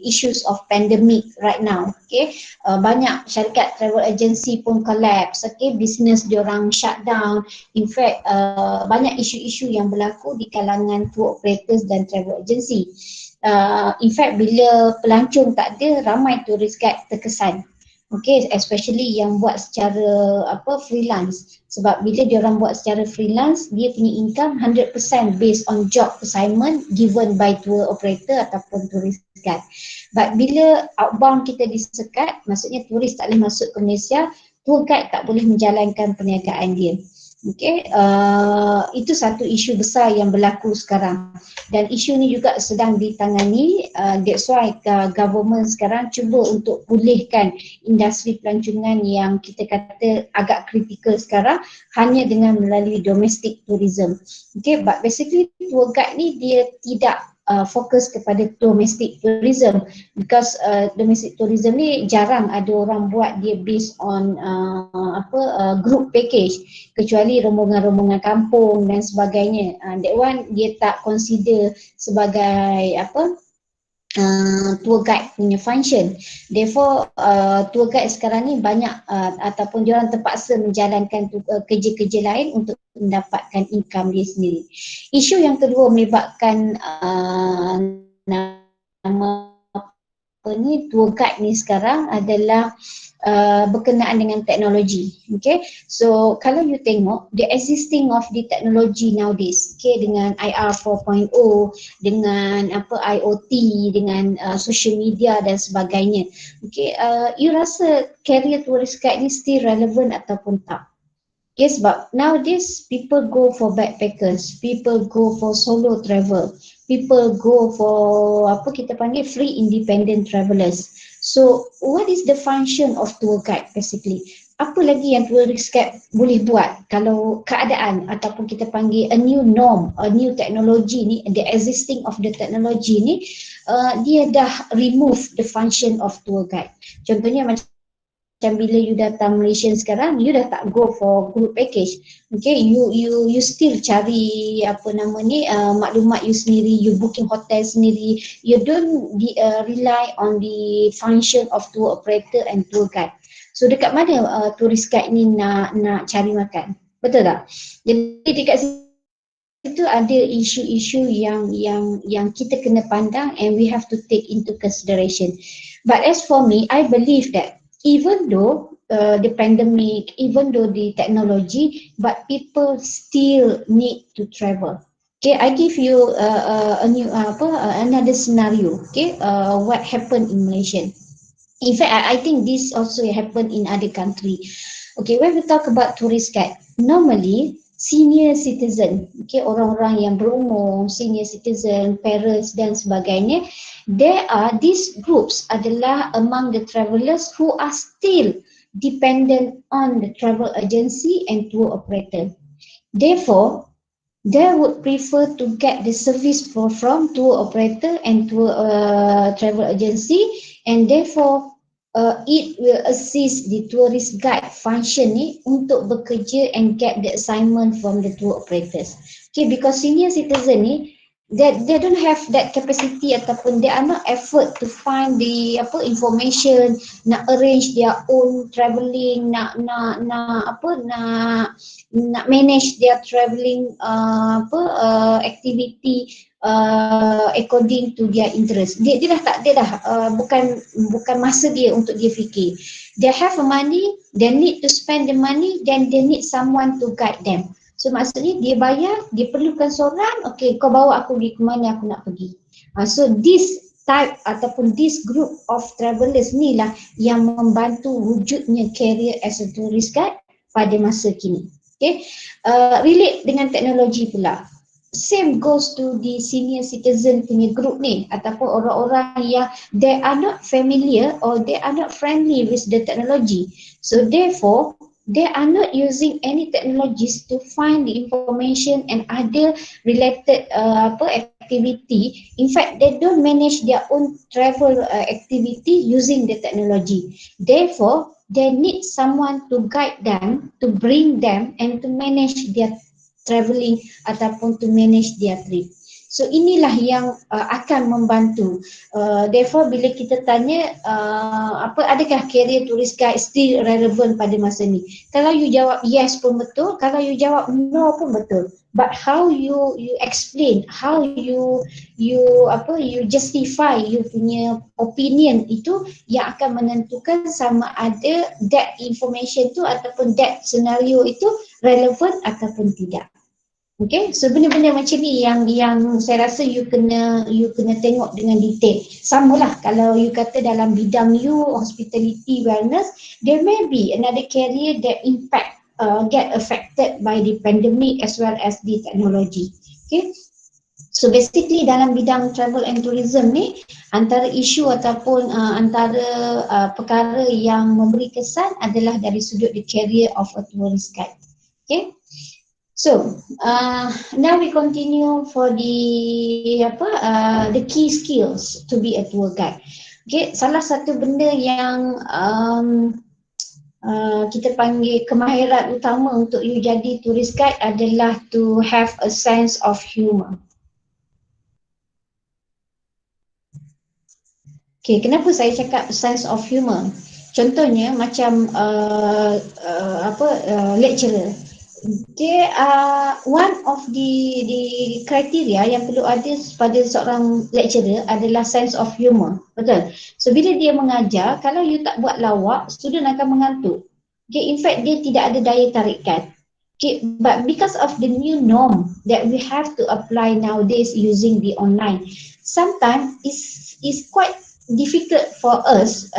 issues of pandemic right now. Okay, banyak syarikat travel agency pun collapse. Okay, business diorang shut down. In fact banyak isu-isu yang berlaku di kalangan tour operators dan travel agency. In fact bila pelancong tak ada, ramai tourist guide terkesan. Okay, especially yang buat secara freelance. Sebab bila dia orang buat secara freelance, dia punya income 100% based on job assignment given by tour operator ataupun tourist guide. But bila outbound kita disekat, maksudnya turis tak boleh masuk ke Malaysia, tour guide tak boleh menjalankan perniagaan dia. Okay, itu satu isu besar yang berlaku sekarang dan isu ni juga sedang ditangani. That's why government sekarang cuba untuk pulihkan industri pelancongan yang kita kata agak kritikal sekarang hanya dengan melalui domestic tourism. Okay, but basically tour guide ni dia tidak fokus kepada domestic tourism because domestic tourism ni jarang ada orang buat dia based on group package kecuali rombongan-rombongan kampung dan sebagainya. That one dia tak consider sebagai tour guide punya function. Therefore tour guide sekarang ni banyak ataupun dia orang terpaksa menjalankan kerja-kerja lain untuk mendapatkan income dia sendiri. Isu yang kedua melibatkan nama tour guide ni sekarang adalah berkenaan dengan teknologi. Okay, so kalau you tengok the existing of the technology nowadays, okay, dengan IR 4.0, dengan IoT, dengan social media dan sebagainya, okay, you rasa career tourist guide ni still relevant ataupun tak? Okay, sebab nowadays people go for backpackers, people go for solo travel, people go for kita panggil free independent travelers. So what is the function of tour guide basically? Apa lagi yang tourist guide boleh buat kalau keadaan ataupun kita panggil a new norm, a new technology ni, the existing of the technology ni, dia dah remove the function of tour guide. Contohnya macam bila you datang Malaysia sekarang, you dah tak go for group package. Okay, you still cari maklumat you sendiri, you booking hotel sendiri. You don't rely on the function of tour operator and tour guide. So dekat mana tourist guide ni nak cari makan? Betul tak? Jadi dekat situ ada isu-isu yang kita kena pandang and we have to take into consideration. But as for me, I believe that even though the pandemic, even though the technology, but people still need to travel. Okay, I give you another scenario. Okay, what happened in Malaysia? In fact, I think this also happened in other country. Okay, when we talk about tourist guide, normally senior citizen, okay, orang-orang yang berumur, senior citizen, parents dan sebagainya, these groups adalah among the travellers who are still dependent on the travel agency and tour operator. Therefore, they would prefer to get the service from tour operator and tour travel agency, and therefore it will assist the tourist guide function ni untuk bekerja and get the assignment from the tour operators. Okay, because senior citizen ni they don't have that capacity ataupun they are not effort to find the information, nak arrange their own travelling, nak manage their travelling activity according to their interest. Dia dah bukan masa dia untuk dia fikir. They have money, they need to spend the money, then they need someone to guide them. So maksudnya dia bayar, dia perlukan seorang, okay, kau bawa aku pergi ke mana aku nak pergi. So this type ataupun this group of travellers ni lah yang membantu wujudnya career as a tourist guide pada masa kini. Okay, relate dengan teknologi pula. Same goes to the senior citizen punya group ni ataupun orang-orang yang they are not familiar or they are not friendly with the technology. So therefore, they are not using any technologies to find the information and other related activity. In fact, they don't manage their own travel activity using the technology. Therefore, they need someone to guide them, to bring them and to manage their travelling ataupun to manage their trip. So inilah yang akan membantu. Therefore bila kita tanya adakah career tourist guide still relevant pada masa ni? Kalau you jawab yes pun betul, kalau you jawab no pun betul. But how you explain, how you justify you punya opinion itu yang akan menentukan sama ada that information tu ataupun that scenario itu relevant ataupun tidak. Okay, so benda-benda macam ni yang saya rasa you kena tengok dengan detail. Samalah kalau you kata dalam bidang you hospitality wellness, there may be another career that impact get affected by the pandemic as well as the technology. Okay, so basically dalam bidang travel and tourism ni, antara isu ataupun antara perkara yang memberi kesan adalah dari sudut the career of a tourist guide. Okay. So now we continue for the key skills to be a tour guide. Okay, salah satu benda yang kita panggil kemahiran utama untuk you jadi tourist guide adalah to have a sense of humor. Okay, kenapa saya cakap sense of humor? Contohnya macam lecturer. Dia one of the criteria yang perlu ada pada seorang lecturer adalah sense of humor. Betul? So bila dia mengajar, kalau you tak buat lawak, student akan mengantuk. Okay, in fact dia tidak ada daya tarikan. Okay, but because of the new norm that we have to apply nowadays using the online, sometimes is quite difficult for us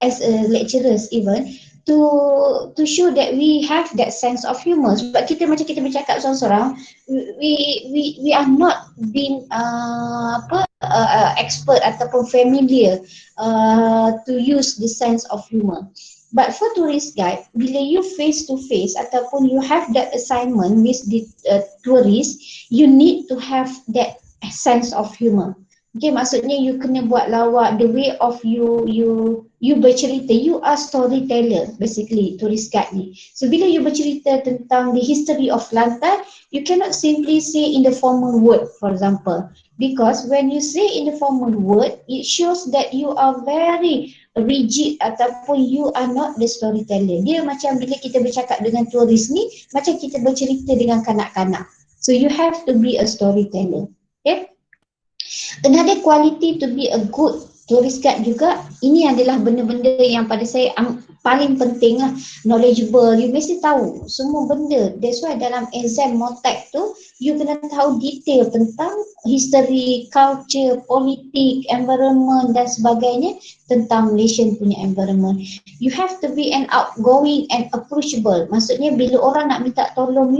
as a lecturers even to show that we have that sense of humor. Sebab kita macam kita bercakap seorang-seorang, we are not being expert ataupun familiar to use the sense of humor. But for tourist guide, bila you face to face ataupun you have that assignment with the tourist, you need to have that sense of humor. Okay, maksudnya you kena buat lawak, the way of you bercerita, you are storyteller basically, tourist guide ni. So bila you bercerita tentang the history of Kelantan, you cannot simply say in the formal word, for example. Because when you say in the formal word, it shows that you are very rigid ataupun you are not the storyteller. Dia macam bila kita bercakap dengan turis ni, macam kita bercerita dengan kanak-kanak. So you have to be a storyteller. Okay? Another quality to be a good tourist guide juga, ini adalah benda-benda yang pada saya paling penting lah, knowledgeable. You mesti tahu semua benda. That's why dalam exam MOTAC tu, you kena tahu detail tentang history, culture, politik, environment dan sebagainya tentang Malaysian punya environment. You have to be an outgoing and approachable. Maksudnya bila orang nak minta tolong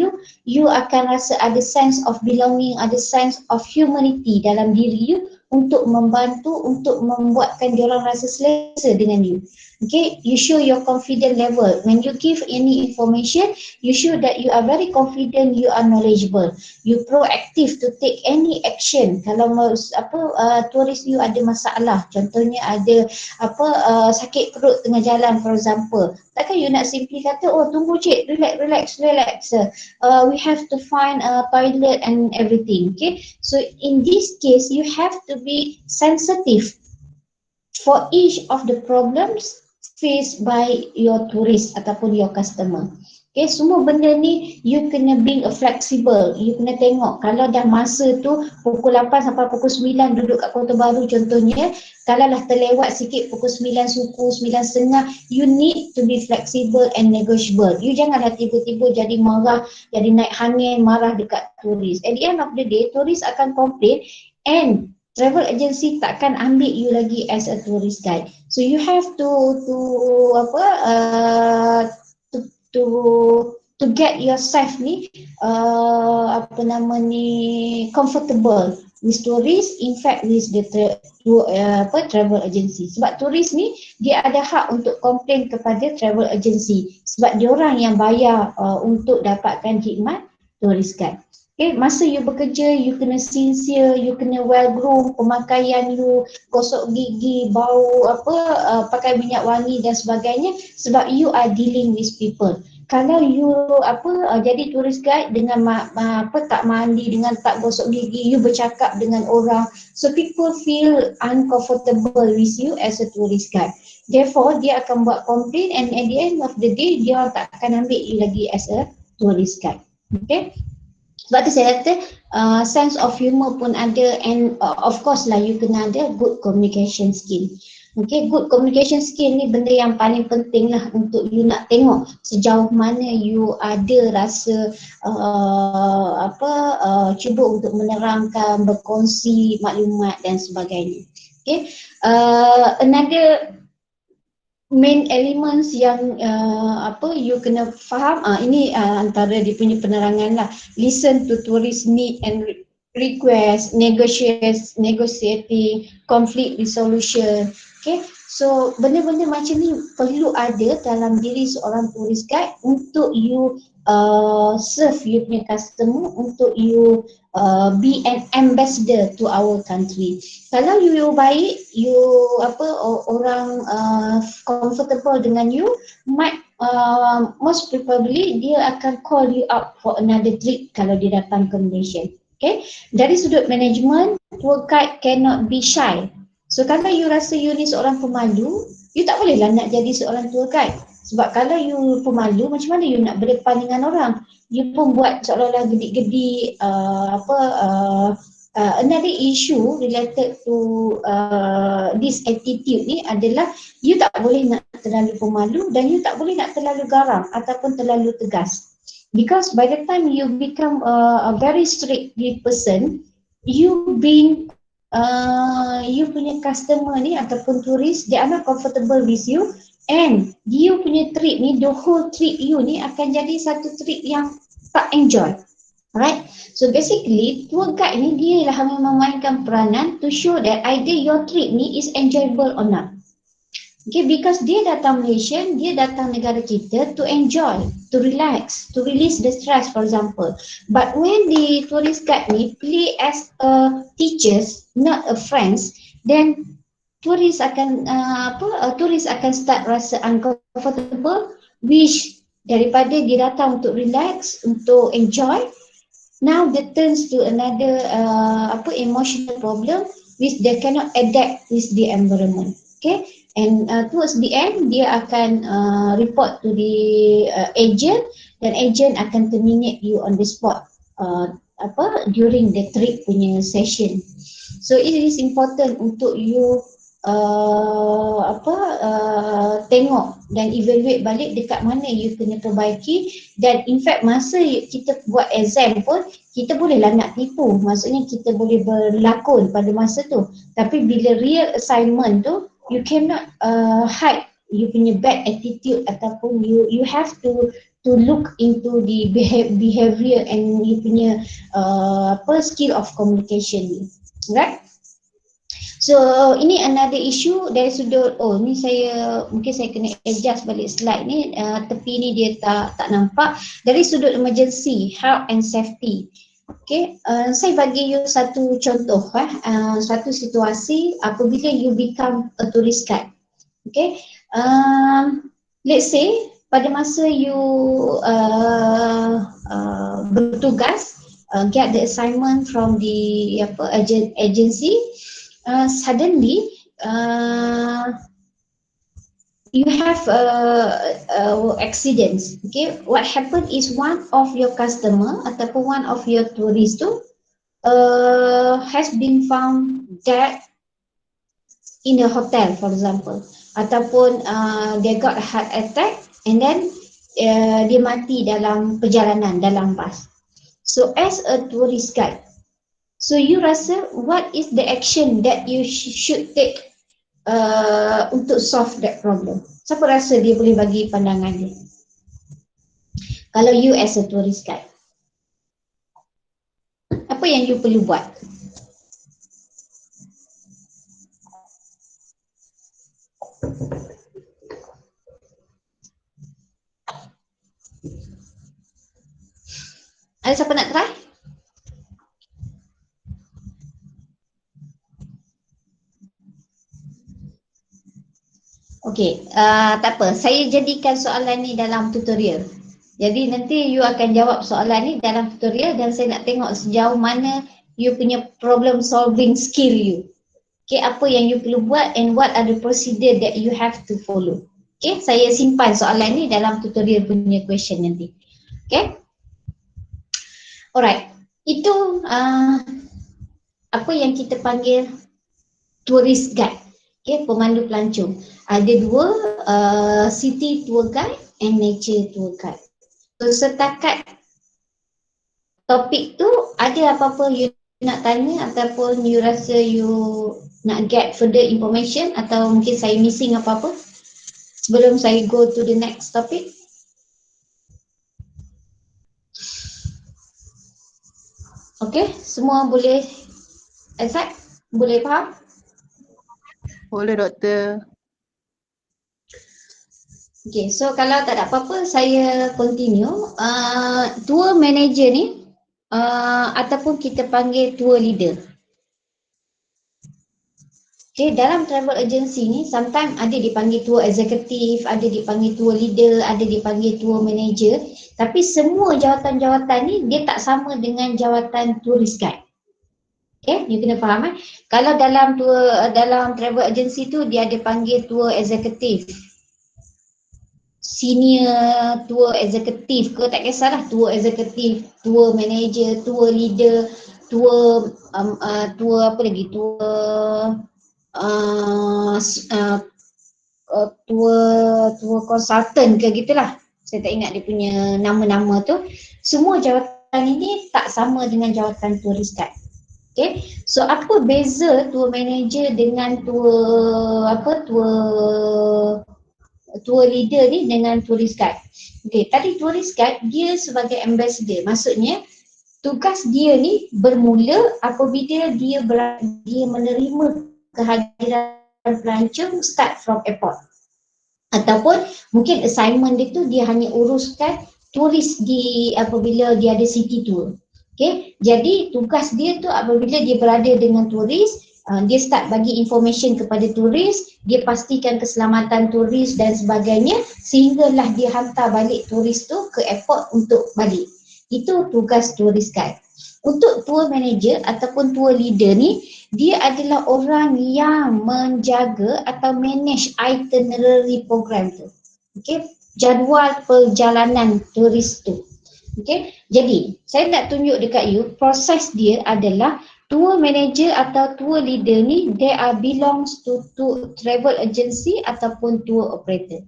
you akan rasa ada sense of belonging, ada sense of humanity dalam diri you untuk membantu, untuk membuatkan diorang rasa selesa dengan you. Okay, you show your confident level. When you give any information, you show that you are very confident, you are knowledgeable. You proactive to take any action. Kalau turis you ada masalah, contohnya ada sakit perut tengah jalan for example, takkan you nak simply kata, oh tunggu cik, relax. We have to find a toilet and everything. Okay, so in this case you have to be sensitive for each of the problems faced by your tourist ataupun your customer. Okay, semua benda ni you kena being a flexible. You kena tengok kalau dah masa tu pukul 8 sampai pukul 9 duduk kat Kota Baru contohnya, kalau dah terlewat sikit pukul 9 suku, 9.30, you need to be flexible and negotiable. You janganlah tiba-tiba jadi marah, jadi naik hangin, marah dekat turis. At the end of the day, turis akan complain and travel agency takkan ambil you lagi as a tourist guide. So you have to get yourself ni comfortable with tourists, in fact with the travel agency. Sebab turis ni dia ada hak untuk komplain kepada travel agency sebab diorang yang bayar untuk dapatkan khidmat tourist guide. Okay, masa you bekerja, you kena sincere, you kena well groom, pemakaian you, gosok gigi, bau pakai minyak wangi dan sebagainya sebab you are dealing with people. Kalau you jadi tourist guide dengan tak mandi, dengan tak gosok gigi, you bercakap dengan orang, so people feel uncomfortable with you as a tourist guide. Therefore, dia akan buat complaint and at the end of the day, dia tak akan ambil you lagi as a tourist guide. Okay? Sebab tu saya kata sense of humor pun ada and of course lah you kena ada good communication skill. Okay, good communication skill ni benda yang paling penting lah untuk you nak tengok sejauh mana you ada rasa cuba untuk menerangkan, berkongsi maklumat dan sebagainya. Okay, another main elements yang you kena faham, ini antara dia punya penerangan lah. Listen to tourist need and request, negotiating, conflict resolution. Okay, so benda-benda macam ni perlu ada dalam diri seorang tourist guide untuk you serve you punya customer, untuk you be an ambassador to our country. Kalau you baik, you orang comfortable dengan you, might most probably dia akan call you up for another trip kalau dia datang ke Malaysia. Okay, dari sudut management, tour guide cannot be shy. So kalau you rasa you ni seorang pemalu, you tak bolehlah nak jadi seorang tour guide. Sebab kalau you pemalu, macam mana you nak berdepan dengan orang? You pun buat seolah-olah gedik-gedik, another issue related to this attitude ni adalah you tak boleh nak terlalu pemalu dan you tak boleh nak terlalu garang ataupun terlalu tegas. Because by the time you become a very strict person, you being you punya customer ni ataupun turis, they are not comfortable with you, and you punya trip ni, the whole trip you ni akan jadi satu trip yang tak enjoy. Alright, so basically tour guide ni dia lah yang memainkan peranan to show that either your trip ni is enjoyable or not. Okay, because dia datang Malaysia, dia datang negara kita to enjoy, to relax, to release the stress, for example. But when the tourist guide ni play as a teachers, not a friends, then tourist akan tourist akan start rasa uncomfortable, which daripada dia datang untuk relax, untuk enjoy, now they turns to another emotional problem which they cannot adapt with the environment. Okay, and towards the end dia akan report to the agent, dan agent akan terminate you on the spot during the trip punya session. So it is important untuk you tengok dan evaluate balik dekat mana you kena perbaiki. Dan in fact masa kita buat exam pun kita bolehlah nak tipu, maksudnya kita boleh berlakon pada masa tu, tapi bila real assignment tu you cannot hide you punya bad attitude, ataupun you have to look into the behavior and you punya skill of communication ni, right? So ini another issue dari sudut, ni mungkin saya kena adjust balik slide ni, tepi ni dia tak nampak. Dari sudut emergency, health and safety. Okay, saya bagi you satu contoh, satu situasi apabila you become a tourist guide. Okay, let's say pada masa you bertugas, get the assignment from the agency, suddenly you have accidents. Okay, what happened is one of your customer ataupun one of your tourist tu has been found dead in a hotel, for example, ataupun they got a heart attack and then dia mati dalam perjalanan, dalam bas. So as a tourist guide, so you rasa what is the action that you should take untuk solve that problem? Siapa rasa dia boleh bagi pandangan dia? Kalau you as a tourist guide, apa yang you perlu buat? Ada siapa nak try? Okey, tak apa. Saya jadikan soalan ni dalam tutorial. Jadi nanti you akan jawab soalan ni dalam tutorial dan saya nak tengok sejauh mana you punya problem solving skill you. Okay, apa yang you perlu buat and what are the procedure that you have to follow. Okay, saya simpan soalan ni dalam tutorial punya question nanti. Okay. Alright, itu apa yang kita panggil tourist guide. Okay, pemandu pelancong. Ada dua, city tour guide and nature tour guide. So setakat topik tu ada apa-apa you nak tanya ataupun you rasa you nak get further information atau mungkin saya missing apa-apa sebelum saya go to the next topic? Okay, semua boleh accept? Boleh faham? Boleh doktor. Okay, so kalau tak ada apa-apa, saya continue. Tour manager ni ataupun kita panggil tour leader. Okay, dalam travel agency ni sometimes ada dipanggil tour executive, ada dipanggil tour leader, ada dipanggil tour manager. Tapi semua jawatan-jawatan ni dia tak sama dengan jawatan tourist guide. Okay, you kena faham Kalau dalam travel agency tu dia ada panggil tour executive, senior tour executive ke tak kisahlah, tour executive, tour manager, tour leader, tour apa lagi, tour consultant ke gitulah. Saya tak ingat dia punya nama-nama tu. Semua jawatan ini tak sama dengan jawatan tourist guide. Okay, so apa beza tour manager dengan tour leader ni dengan tourist guide? Okay, tadi tourist guide dia sebagai ambassador, maksudnya tugas dia ni bermula apabila dia menerima kehadiran pelancong start from airport. Ataupun mungkin assignment dia tu dia hanya uruskan turis apabila dia ada city tour. Okay, jadi tugas dia tu apabila dia berada dengan turis, dia start bagi information kepada turis, dia pastikan keselamatan turis dan sebagainya sehinggalah dia hantar balik turis tu ke airport untuk balik. Itu tugas tourist guide. Untuk tour manager ataupun tour leader ni, dia adalah orang yang menjaga atau manage itinerary program tu. Okay, jadual perjalanan turis tu. Okay, jadi saya nak tunjuk dekat you, proses dia adalah tour manager atau tour leader ni, they are belongs to travel agency ataupun tour operator.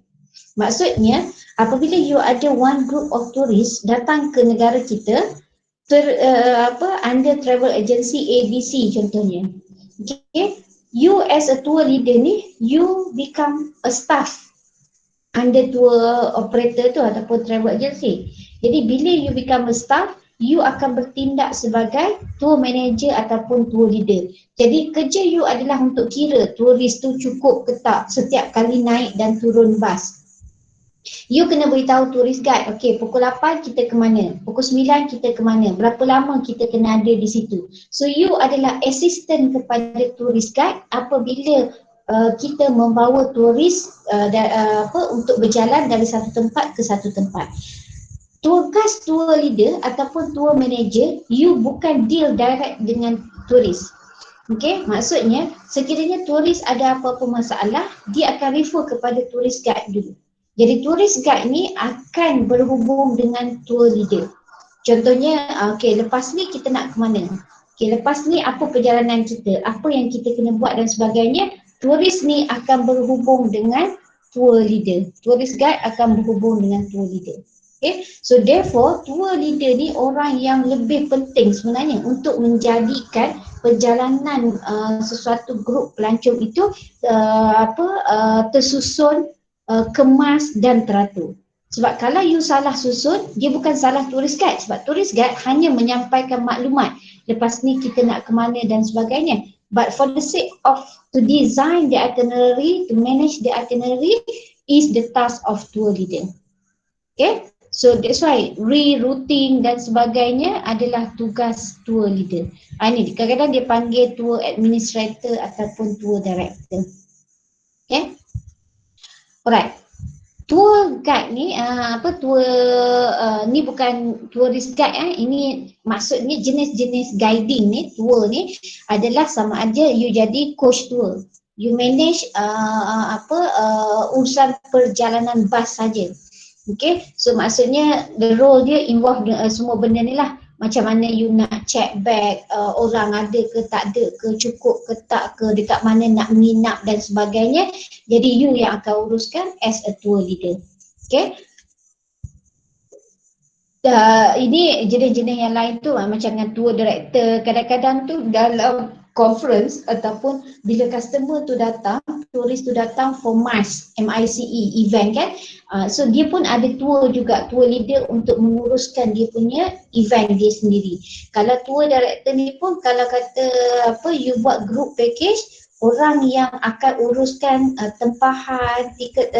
Maksudnya apabila you ada one group of tourist datang ke negara kita, under travel agency ABC contohnya. Okay, you as a tour leader ni, you become a staff under tour operator tu ataupun travel agency. Jadi bila you become a staff, you akan bertindak sebagai tour manager ataupun tour leader. Jadi kerja you adalah untuk kira turis tu cukup ke tak setiap kali naik dan turun bas. You kena beritahu tourist guide, okay, pukul 8 kita ke mana, pukul 9 kita ke mana, berapa lama kita kena ada di situ. So you adalah assistant kepada tourist guide apabila kita membawa turis untuk berjalan dari satu tempat ke satu tempat. Tugas tour leader ataupun tour manager, you bukan deal direct dengan turis. Okay, maksudnya sekiranya turis ada apa-apa masalah, dia akan refer kepada tourist guide dulu. Jadi tourist guide ni akan berhubung dengan tour leader. Contohnya, okay, lepas ni kita nak ke mana? Okay, lepas ni apa perjalanan kita? Apa yang kita kena buat dan sebagainya? Turis ni akan berhubung dengan tour leader. Tourist guide akan berhubung dengan tour leader. Okay, so therefore tour leader ni orang yang lebih penting sebenarnya untuk menjadikan perjalanan sesuatu grup pelancong itu tersusun, kemas dan teratur. Sebab kalau you salah susun, dia bukan salah tourist guide, sebab tourist guide hanya menyampaikan maklumat lepas ni kita nak ke mana dan sebagainya. But for the sake of to design the itinerary, to manage the itinerary is the task of tour leader. Okay, so that's why rerouting dan sebagainya adalah tugas tour leader. Ini kadang-kadang dia panggil tour administrator ataupun tour director. Okay, alright. Tour guide ni ni bukan tourist guide ini maksudnya jenis-jenis guiding ni, tour ni adalah sama aja you jadi coach tour. You manage urusan perjalanan bas saja. Okay, so maksudnya the role dia involve semua benda ni lah. macam mana you nak check back orang ada ke tak ada ke, cukup ke tak ke, dekat mana nak menginap dan sebagainya. Jadi you yang akan uruskan as a tour leader. Okay. Ini jenis-jenis yang lain tu macam dengan tour director. Kadang-kadang tu dalam conference ataupun bila customer tu datang, turis tu datang for MICE, M-I-C-E, event kan. So dia pun ada tour juga, tour leader untuk menguruskan dia punya event dia sendiri. Kalau tour director ni pun kalau kata you buat group package, orang yang akan uruskan tempahan, tiket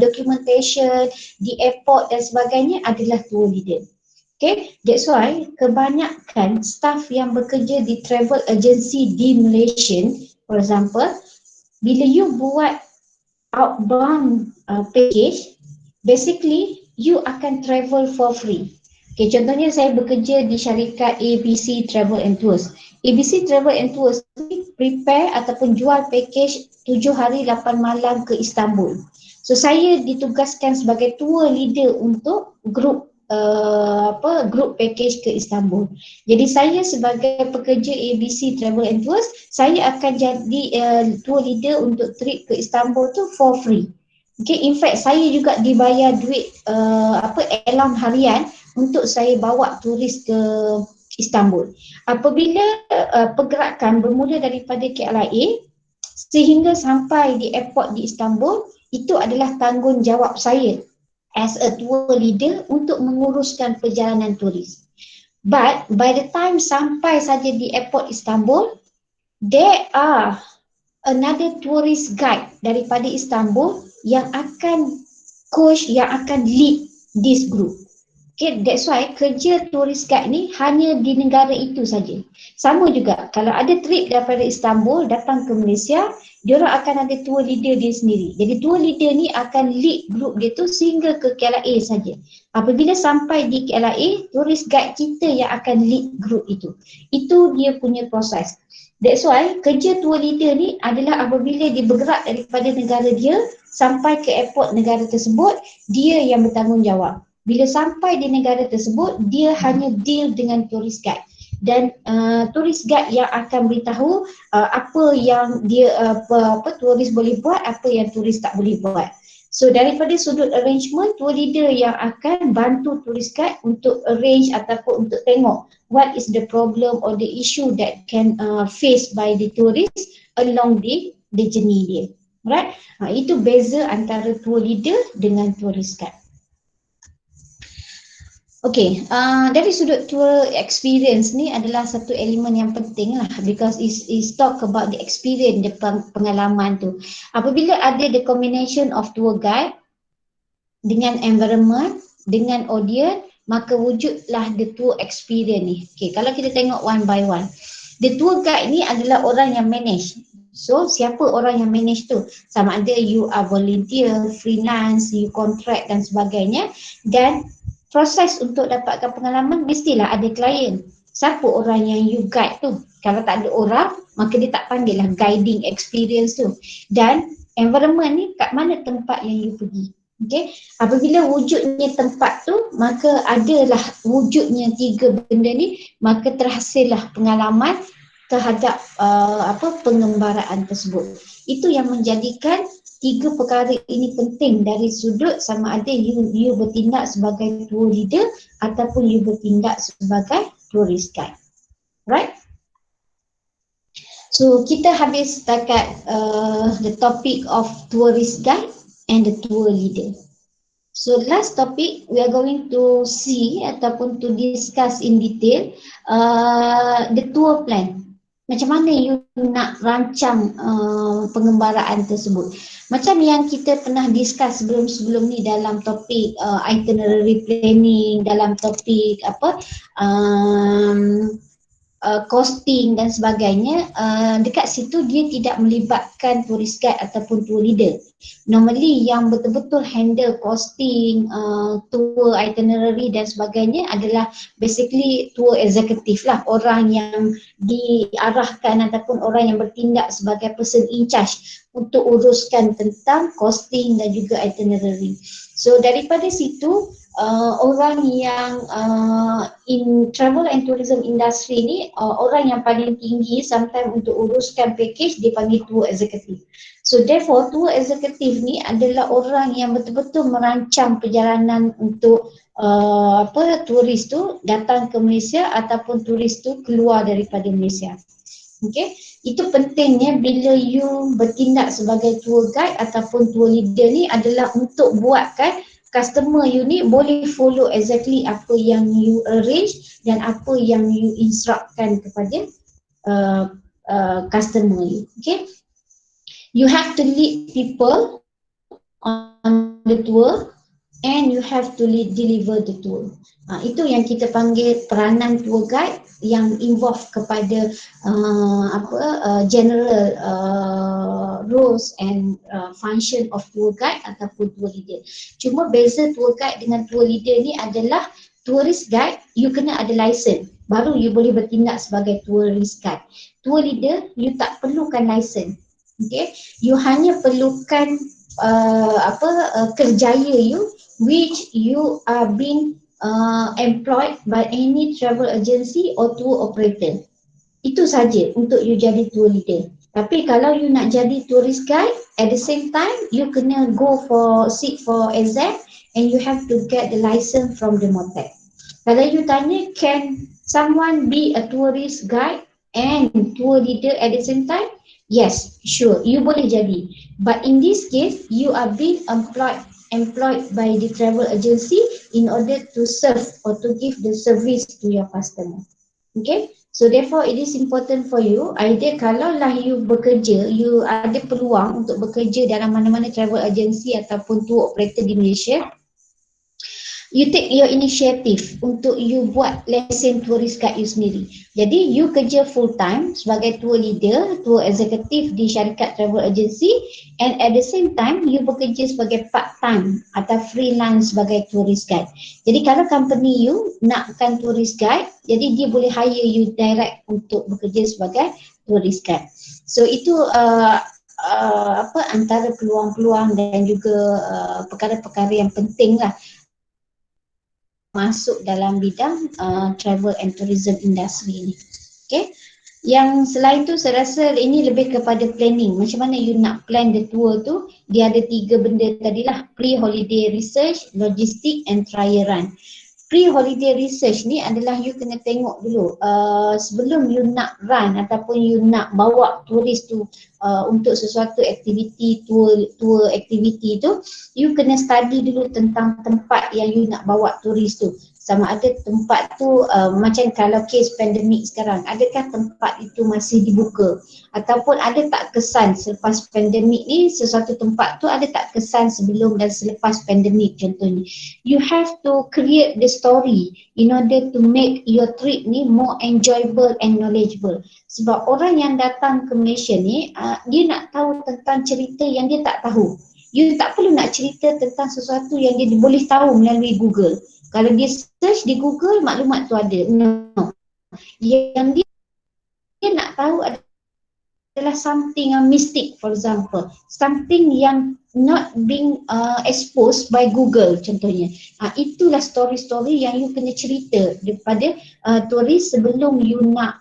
documentation di airport dan sebagainya adalah tour leader. Okay, that's why kebanyakan staff yang bekerja di travel agency di Malaysia, for example, bila you buat outbound package, basically you akan travel for free. Okay, contohnya saya bekerja di syarikat ABC Travel and Tours. ABC Travel and Tours prepare ataupun jual package 7 hari 8 malam ke Istanbul. So saya ditugaskan sebagai tour leader untuk group package ke Istanbul. Jadi saya sebagai pekerja ABC Travel and Tours, saya akan jadi tour leader untuk trip ke Istanbul tu for free. Okay, in fact saya juga dibayar duit allowance harian untuk saya bawa turis ke Istanbul. Apabila pergerakan bermula daripada KLIA sehingga sampai di airport di Istanbul, itu adalah tanggungjawab saya as a tour leader untuk menguruskan perjalanan turis. But by the time sampai saja di airport Istanbul, there are another tourist guide daripada Istanbul yang akan coach, yang akan lead this group. Okay, that's why kerja tourist guide ni hanya di negara itu saja. Sama juga kalau ada trip daripada Istanbul datang ke Malaysia, diorang akan ada tour leader dia sendiri. Jadi tour leader ni akan lead group dia tu sehingga ke KLIA saja. Apabila sampai di KLIA, tourist guide kita yang akan lead group itu. Itu dia punya proses. That's why kerja tour leader ni adalah apabila dia bergerak daripada negara dia sampai ke airport negara tersebut, dia yang bertanggungjawab. Bila sampai di negara tersebut, dia hanya deal dengan tourist guide. Dan tourist guide yang akan beritahu apa yang dia turis boleh buat, apa yang turis tak boleh buat. So daripada sudut arrangement, tour leader yang akan bantu tourist guide untuk arrange ataupun untuk tengok what is the problem or the issue that can faced by the tourist along the journey dia. Right? Itu beza antara tour leader dengan tourist guide. Okay, dari sudut tour experience ni adalah satu elemen yang penting lah, because is talk about the experience, the pengalaman tu. Apabila ada the combination of tour guide dengan environment, dengan audience, maka wujudlah the tour experience ni. Okay, kalau kita tengok one by one. The tour guide ni adalah orang yang manage. So, siapa orang yang manage tu? Sama ada you are volunteer, freelance, you contract dan sebagainya. Dan proses untuk dapatkan pengalaman mestilah ada klien. Siapa orang yang you guide tu? Kalau tak ada orang, maka dia tak panggil lah guiding experience tu. Dan environment ni kat mana tempat yang you pergi. Okay? Apabila wujudnya tempat tu, maka adalah wujudnya tiga benda ni, maka terhasillah pengalaman terhadap pengembaraan tersebut. Itu yang menjadikan tiga perkara ini penting dari sudut sama ada you bertindak sebagai tour leader ataupun you bertindak sebagai tourist guide. Right? So kita habis setakat the topic of tourist guide and the tour leader. So last topic we are going to see ataupun to discuss in detail the tour plan. Macam mana you nak rancang pengembaraan tersebut. Macam yang kita pernah discuss sebelum-sebelum ni dalam topik itinerary planning, dalam topik costing dan sebagainya, dekat situ dia tidak melibatkan tourist guide ataupun tour leader. Normally yang betul-betul handle costing, tour itinerary dan sebagainya adalah basically tour executive lah, orang yang diarahkan ataupun orang yang bertindak sebagai person in charge untuk uruskan tentang costing dan juga itinerary. So daripada situ orang yang in travel and tourism industry ni orang yang paling tinggi sometimes untuk uruskan package dipanggil tour executive. So therefore tour executive ni adalah orang yang betul-betul merancang perjalanan untuk turis tu datang ke Malaysia ataupun turis tu keluar daripada Malaysia. Okay, itu pentingnya bila you bertindak sebagai tour guide ataupun tour leader ni adalah untuk buatkan customer you ni boleh follow exactly apa yang you arrange dan apa yang you instructkan kepada customer you. Okay, you have to lead people on the tour and you have to deliver the tour. Itu yang kita panggil peranan tour guide yang involve kepada general roles and function of tour guide ataupun tour leader. Cuma beza tour guide dengan tour leader ni adalah tourist guide you kena ada license baru you boleh bertindak sebagai tourist guide. Tour leader you tak perlukan license. Okay, you hanya perlukan kerjaya you which you are being employed by any travel agency or tour operator. Itu saja untuk you jadi tour leader. Tapi kalau you nak jadi tourist guide, at the same time you kena sit for exam and you have to get the license from the MOTAC. Kalau you tanya, can someone be a tourist guide and tour leader at the same time? Yes, sure, you boleh jadi. But in this case, you are being employed by the travel agency in order to serve or to give the service to your customer. Okay, so therefore it is important for you, either kalau lah you bekerja, you ada peluang untuk bekerja dalam mana-mana travel agency ataupun tour operator di Malaysia, you take your initiative untuk you buat lesen tourist guide you sendiri. Jadi you kerja full time sebagai tour leader, tour executive di syarikat travel agency, and at the same time you bekerja sebagai part time atau freelance sebagai tourist guide. Jadi kalau company you nakkan tourist guide, jadi dia boleh hire you direct untuk bekerja sebagai tourist guide. So itu antara peluang-peluang dan juga perkara-perkara yang penting lah masuk dalam bidang travel and tourism industry ni. Okay. Yang selain tu saya rasa ini lebih kepada planning. Macam mana you nak plan the tour tu, dia ada 3 benda tadilah, pre-holiday research, logistic and trial run. Pre-holiday research ni adalah you kena tengok dulu sebelum you nak run ataupun you nak bawa turis tu untuk sesuatu aktiviti, tour aktiviti tu, you kena study dulu tentang tempat yang you nak bawa turis tu. Sama ada tempat tu macam kalau case pandemik sekarang, adakah tempat itu masih dibuka ataupun ada tak kesan selepas pandemik ni, sesuatu tempat tu ada tak kesan sebelum dan selepas pandemik contohnya. You have to create the story in order to make your trip ni more enjoyable and knowledgeable. Sebab orang yang datang ke Malaysia ni dia nak tahu tentang cerita yang dia tak tahu. You tak perlu nak cerita tentang sesuatu yang dia boleh tahu melalui Google. Kalau dia search di Google, maklumat tu ada. No. Yang dia nak tahu adalah something mystic, for example. Something yang not being exposed by Google contohnya. Itulah story-story yang you kena cerita daripada turis sebelum you nak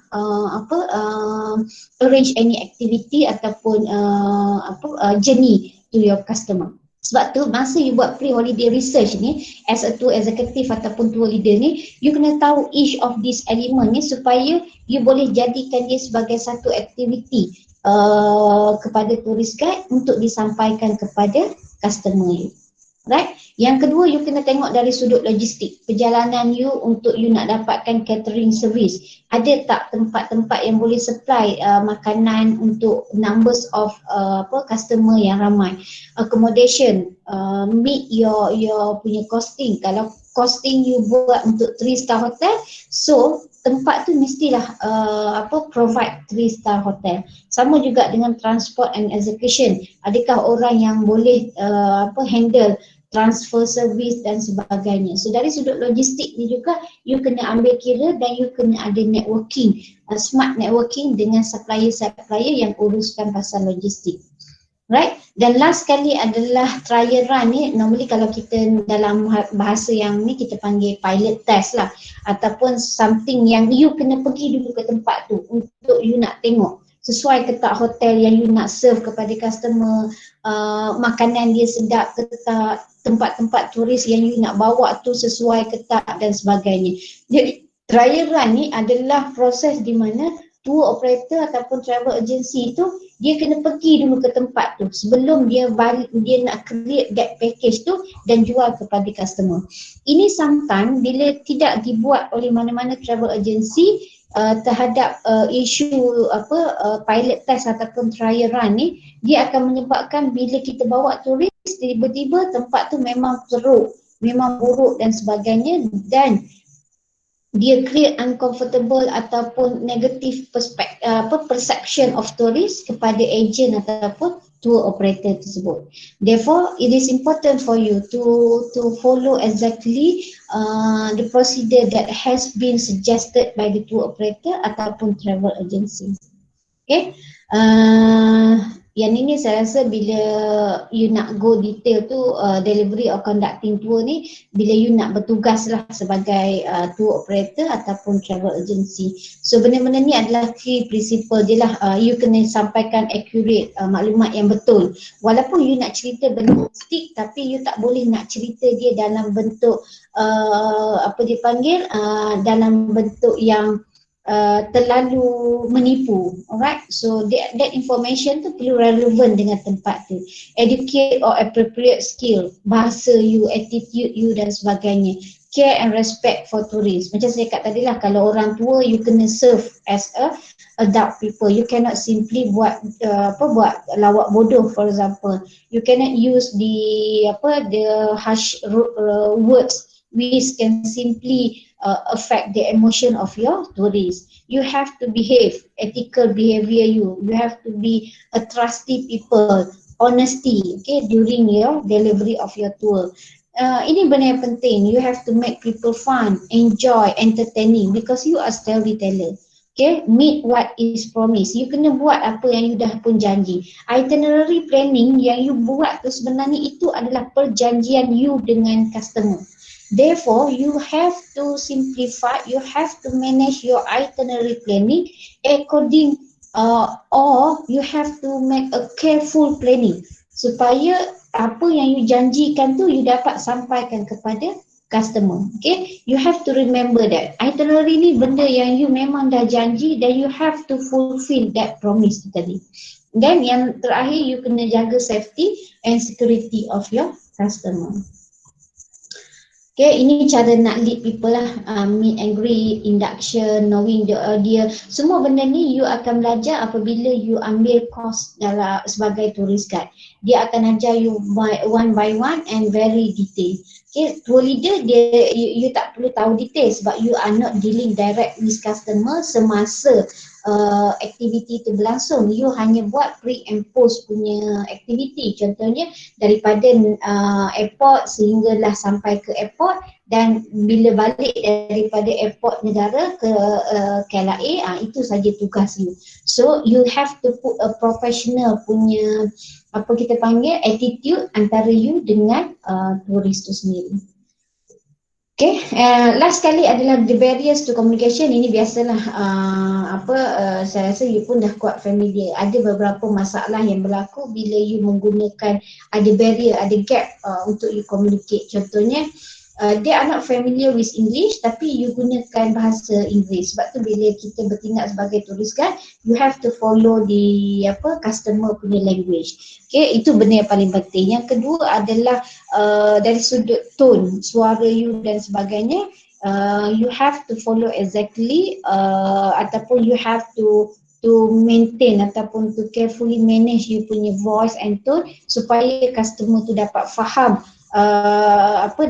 arrange any activity ataupun journey to your customer. Sebab tu masa you buat pre-holiday research ni as a tour executive ataupun tour leader ni, you kena tahu each of these element ni supaya you boleh jadikan dia sebagai satu aktiviti kepada tourist guide untuk disampaikan kepada customer you. Right? Yang kedua, you kena tengok dari sudut logistik. Perjalanan you untuk you nak dapatkan catering service. Ada tak tempat-tempat yang boleh supply makanan untuk numbers of customer yang ramai. Accommodation, meet your punya costing. Kalau costing you buat untuk 3-star hotel, so tempat tu mestilah provide 3-star hotel. Sama juga dengan transport and execution. Adakah orang yang boleh handle transfer service dan sebagainya. So dari sudut logistik ni juga you kena ambil kira dan you kena ada networking, smart networking dengan supplier-supplier yang uruskan pasal logistik. Right? Dan last sekali adalah trial run ni, normally kalau kita dalam bahasa yang ni kita panggil pilot test lah, ataupun something yang you kena pergi dulu ke tempat tu untuk you nak tengok sesuai ke tak hotel yang you nak serve kepada customer, makanan dia sedap ke tak, tempat-tempat turis yang you nak bawa tu sesuai ke tak dan sebagainya. Jadi trial run ni adalah proses di mana tour operator ataupun travel agency tu dia kena pergi dulu ke tempat tu sebelum dia nak create that package tu dan jual kepada customer. Ini sometimes bila tidak dibuat oleh mana-mana travel agency terhadap isu pilot test ataupun trial run ni, dia akan menyebabkan bila kita bawa turis tiba-tiba tempat tu memang teruk, memang buruk dan sebagainya, dan dia create uncomfortable ataupun negative perception of tourist kepada agent ataupun tour operator tersebut. Therefore, it is important for you to follow exactly the procedure that has been suggested by the tour operator ataupun travel agency. Okay. Yang ini saya rasa bila you nak go detail tu delivery or conducting tour ni, bila you nak bertugas lah sebagai tour operator ataupun travel agency. So benda-benda ni adalah key principle je lah. You kena sampaikan accurate maklumat yang betul. Walaupun you nak cerita bentuk stick, tapi you tak boleh nak cerita dia dalam bentuk dalam bentuk yang terlalu menipu. Alright, so that information tu perlu relevan dengan tempat tu. Educate or appropriate skill, bahasa you, attitude you dan sebagainya. Care and respect for tourists. Macam saya kata tadi lah, kalau orang tua you kena serve as a adult people. You cannot simply buat lawak bodoh, for example. You cannot use the harsh words which can simply affect the emotion of your tourists. You have to behave, ethical behavior you have to be a trusty people, honesty, okay, during your delivery of your tour. Ini benda yang penting. You have to make people fun, enjoy, entertaining because you are storyteller. Okay, meet what is promised. You kena buat apa yang you dah pun janji. Itinerary planning yang you buat tu sebenarnya itu adalah perjanjian you dengan customer. Therefore, you have to simplify, you have to manage your itinerary planning according or you have to make a careful planning supaya apa yang you janjikan tu you dapat sampaikan kepada customer. Okay, you have to remember that itinerary ni benda yang you memang dah janji dan you have to fulfill that promise tadi. Dan yang terakhir, you kena jaga safety and security of your customer. Okay, ini cara nak lead people lah, meet and greet, induction, knowing the idea. Semua benda ni you akan belajar apabila you ambil course dalam sebagai tourist guide. Dia akan ajar you one by one and very detail. Okay, tour leader dia you tak perlu tahu detail sebab you are not dealing direct with customer semasa aktiviti itu berlangsung. You hanya buat pre and post punya aktiviti. Contohnya daripada airport sehinggalah sampai ke airport, dan bila balik daripada airport negara ke KLIA, itu saja tugas you. So you have to put a professional punya apa kita panggil attitude antara you dengan turis tu sendiri. Okay, last sekali adalah the barriers to communication. Ini biasalah saya rasa you pun dah kuat familiar. Ada beberapa masalah yang berlaku bila you menggunakan ada barrier, ada gap untuk you communicate. Contohnya they are not familiar with English tapi you gunakan bahasa Inggeris. Sebab tu bila kita bertindak sebagai tourist guide, you have to follow the customer punya language. Okay, itu benda yang paling penting. Yang kedua adalah dari sudut tone, suara you dan sebagainya. You have to follow exactly ataupun you have to maintain ataupun to carefully manage you punya voice and tone supaya customer tu dapat faham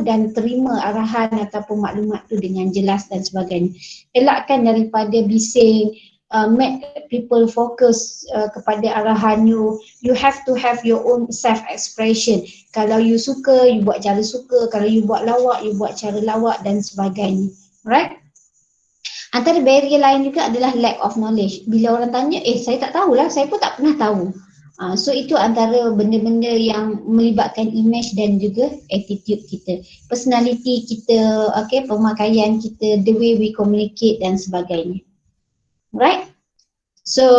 dan terima arahan ataupun maklumat tu dengan jelas dan sebagainya. Elakkan daripada bising, make people focus kepada arahan you. You have to have your own self expression. Kalau you suka, you buat cara suka. Kalau you buat lawak, you buat cara lawak dan sebagainya. Right? Antara barrier lain juga adalah lack of knowledge. Bila orang tanya, saya tak tahulah, saya pun tak pernah tahu. So itu antara benda-benda yang melibatkan image dan juga attitude kita, personality kita, okay, pemakaian kita, the way we communicate dan sebagainya. Right? So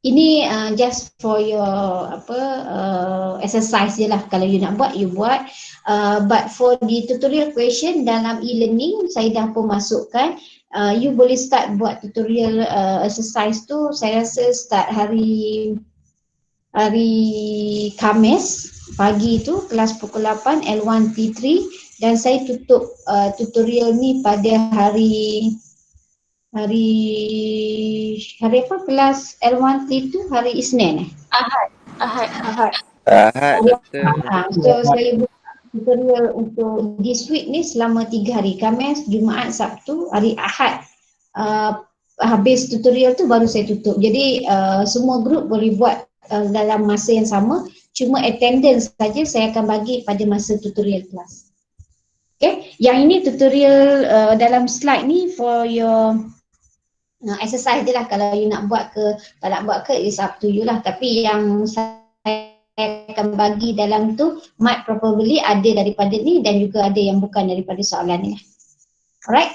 ini just for your exercise je lah. Kalau you nak buat, you buat. But for the tutorial question dalam e-learning, saya dah pun masukkan. You boleh start buat tutorial exercise tu, saya rasa start hari Khamis pagi tu, kelas pukul 8 L1 T3, dan saya tutup tutorial ni pada hari apa, kelas L1 T2 hari Isnin Ahad. Doktor. So saya buat tutorial untuk this week ni selama 3 hari, Khamis, Jumaat, Sabtu, hari Ahad. Habis tutorial tu baru saya tutup. Jadi semua grup boleh buat dalam masa yang sama, cuma attendance saja saya akan bagi pada masa tutorial kelas. Okay, yang ini tutorial dalam slide ni for your exercise je lah. Kalau you nak buat ke tak nak buat ke, is up to you lah. Tapi yang saya akan bagi dalam tu might probably ada daripada ni dan juga ada yang bukan daripada soalan ni lah. Alright,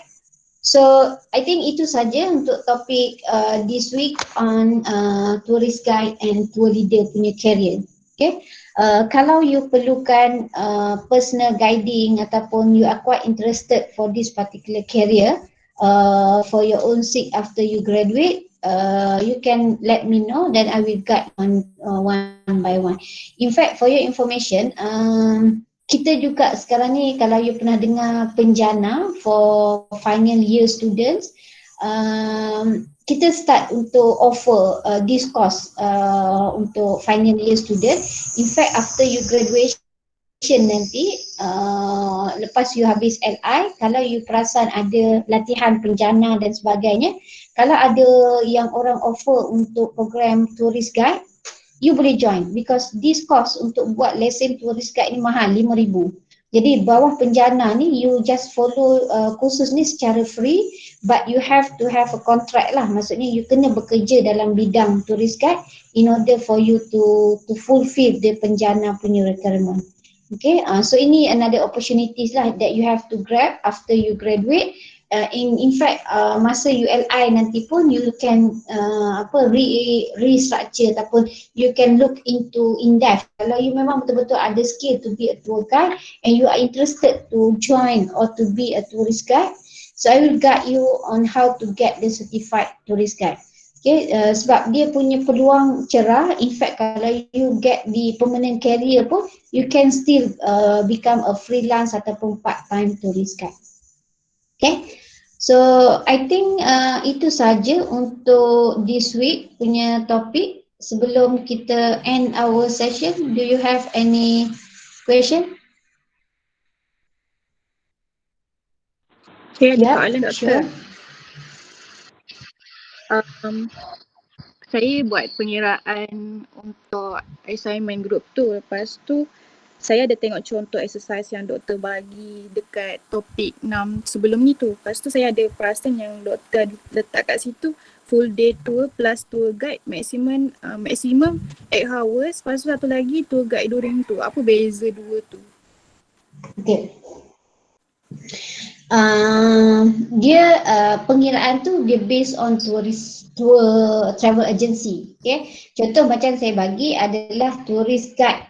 so I think itu saja untuk topik this week on tourist guide and tour leader punya career. Okay, kalau you perlukan personal guiding ataupun you are quite interested for this particular career, for your own sake after you graduate, you can let me know, then I will guide on one by one. In fact, for your information, kita juga sekarang ni, kalau you pernah dengar penjana for final year students, kita start untuk offer this course untuk final year student. In fact, after you graduation nanti, lepas you habis LI, kalau you perasan ada latihan penjana dan sebagainya, kalau ada yang orang offer untuk program tourist guide, you boleh join, because this course untuk buat lesen tourist guide ni mahal, 5,000. Jadi bawah penjana ni, you just follow kursus ni secara free, but you have to have a contract lah. Maksudnya you kena bekerja dalam bidang tourist guide in order for you to fulfill the penjana punya requirement. Okay, so ini another opportunities lah that you have to grab after you graduate. In fact, masa ULI nanti pun you can restructure ataupun you can look into in-depth. Kalau you memang betul-betul ada skill to be a tour guide and you are interested to join or to be a tourist guide, so I will guide you on how to get the certified tourist guide. Okay, sebab dia punya peluang cerah. In fact, kalau you get the permanent career pun, you can still become a freelance ataupun part-time tourist guide. Okay, so I think itu saja untuk this week punya topik. Sebelum kita end our session, do you have any question? Saya ada soalan, Doktor. Sure. Saya buat pengiraan untuk assignment group tu. Lepas tu saya ada tengok contoh exercise yang doktor bagi dekat topik 6 sebelum ni tu. Lepas tu saya ada perasan yang doktor letak kat situ full day tour plus tour guide maximum 8 hours. Lepas tu satu lagi tour guide during tu. Apa beza dua tu? Okay. Dia pengiraan tu dia based on tour travel agency. Okay, contoh macam saya bagi adalah tourist guide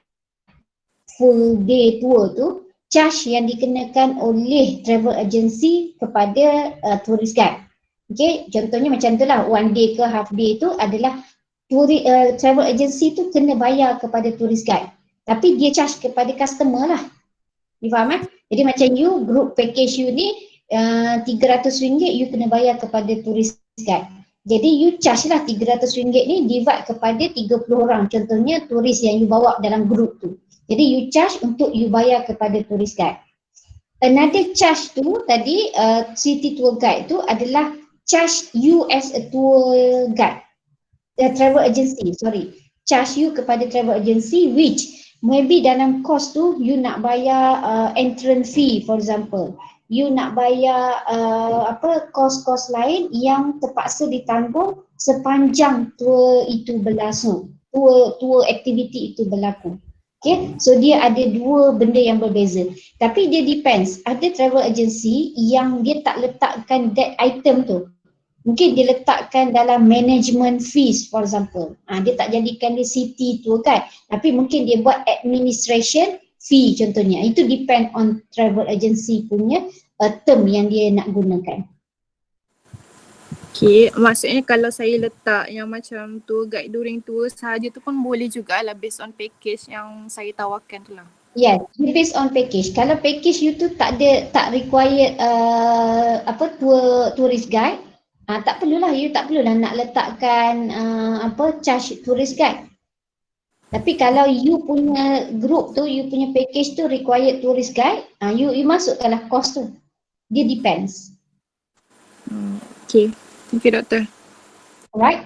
full day tour tu, charge yang dikenakan oleh travel agency kepada tourist guide. Okay, contohnya macam tu lah, one day ke half day tu adalah travel agency tu kena bayar kepada tourist guide, tapi dia charge kepada customer lah. You faham kan? Jadi macam you group package you ni RM300 you kena bayar kepada tourist guide. Jadi you charge lah RM300 ni divide kepada 30 orang. Contohnya turis yang you bawa dalam group tu. Jadi you charge untuk you bayar kepada tourist guide. Another charge tu tadi city tour guide tu adalah charge you as a tour guide. Travel agency, charge you kepada travel agency, which maybe dalam cost tu you nak bayar entrance fee for example. You nak bayar cost-cost lain yang terpaksa ditanggung sepanjang tour itu berlangsung, tour aktiviti itu berlaku. Okay, so dia ada dua benda yang berbeza. Tapi dia depends, ada travel agency yang dia tak letakkan that item tu. Mungkin dia letakkan dalam management fees for example. Dia tak jadikan dia city tour guide. Tapi mungkin dia buat administration fee contohnya. Itu depend on travel agency punya term yang dia nak gunakan. Okay, maksudnya kalau saya letak yang macam tour guide during tour sahaja tu pun boleh jugalah based on package yang saya tawarkan tu lah. Yes, based on package. Kalau package you tu tak required tourist guide, tak perlulah, you tak perlulah nak letakkan charge tourist guide. Tapi kalau you punya group tu, you punya package tu required tourist guide, you masukkanlah cost tu. Dia depends. Okay, thank you doktor. Alright.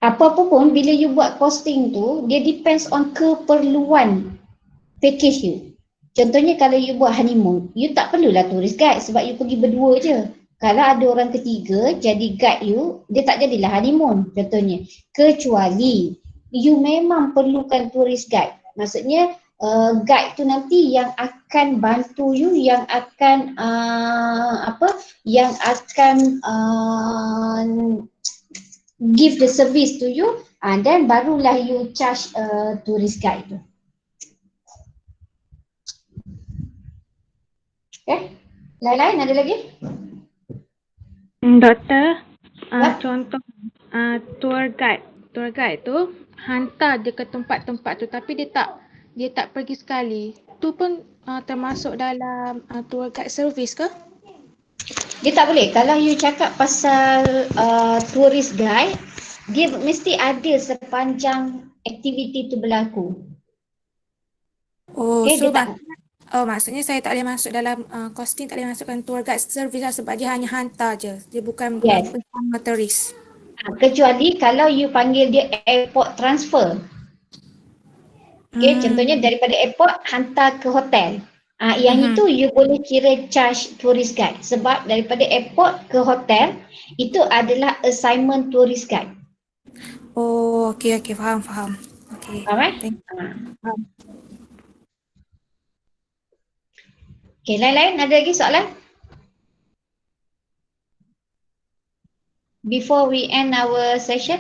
Apa-apa pun bila you buat costing tu, dia depends on keperluan package you. Contohnya kalau you buat honeymoon, you tak perlulah tourist guide sebab you pergi berdua je. Kalau ada orang ketiga jadi guide you, dia tak jadilah honeymoon contohnya. Kecuali you memang perlukan tourist guide. Maksudnya guide tu nanti yang akan bantu you, yang akan give the service to you, dan barulah you charge tourist guide tu. Okay, lain-lain ada lagi? Doktor, Ya. contoh tour guide tu hantar dia ke tempat-tempat tu tapi dia tak pergi sekali. Tu pun termasuk dalam tour guide service ke? Dia tak boleh. Kalau you cakap pasal tourist guide, dia mesti ada sepanjang aktiviti tu berlaku. Oh, Okay, so dia tak, maksudnya saya tak boleh masuk dalam costing, tak boleh masukkan tour guide service lah sebab dia hanya hantar je. Dia bukan Yes. bersama turis. kecuali kalau you panggil dia airport transfer. Okay, contohnya daripada airport hantar ke hotel. Yang itu you boleh kira charge tourist guide sebab daripada airport ke hotel itu adalah assignment tourist guide. Oh, okey, faham. Okey. Faham eh? Thank Okay, lain-lain ada lagi soalan? Before we end our session?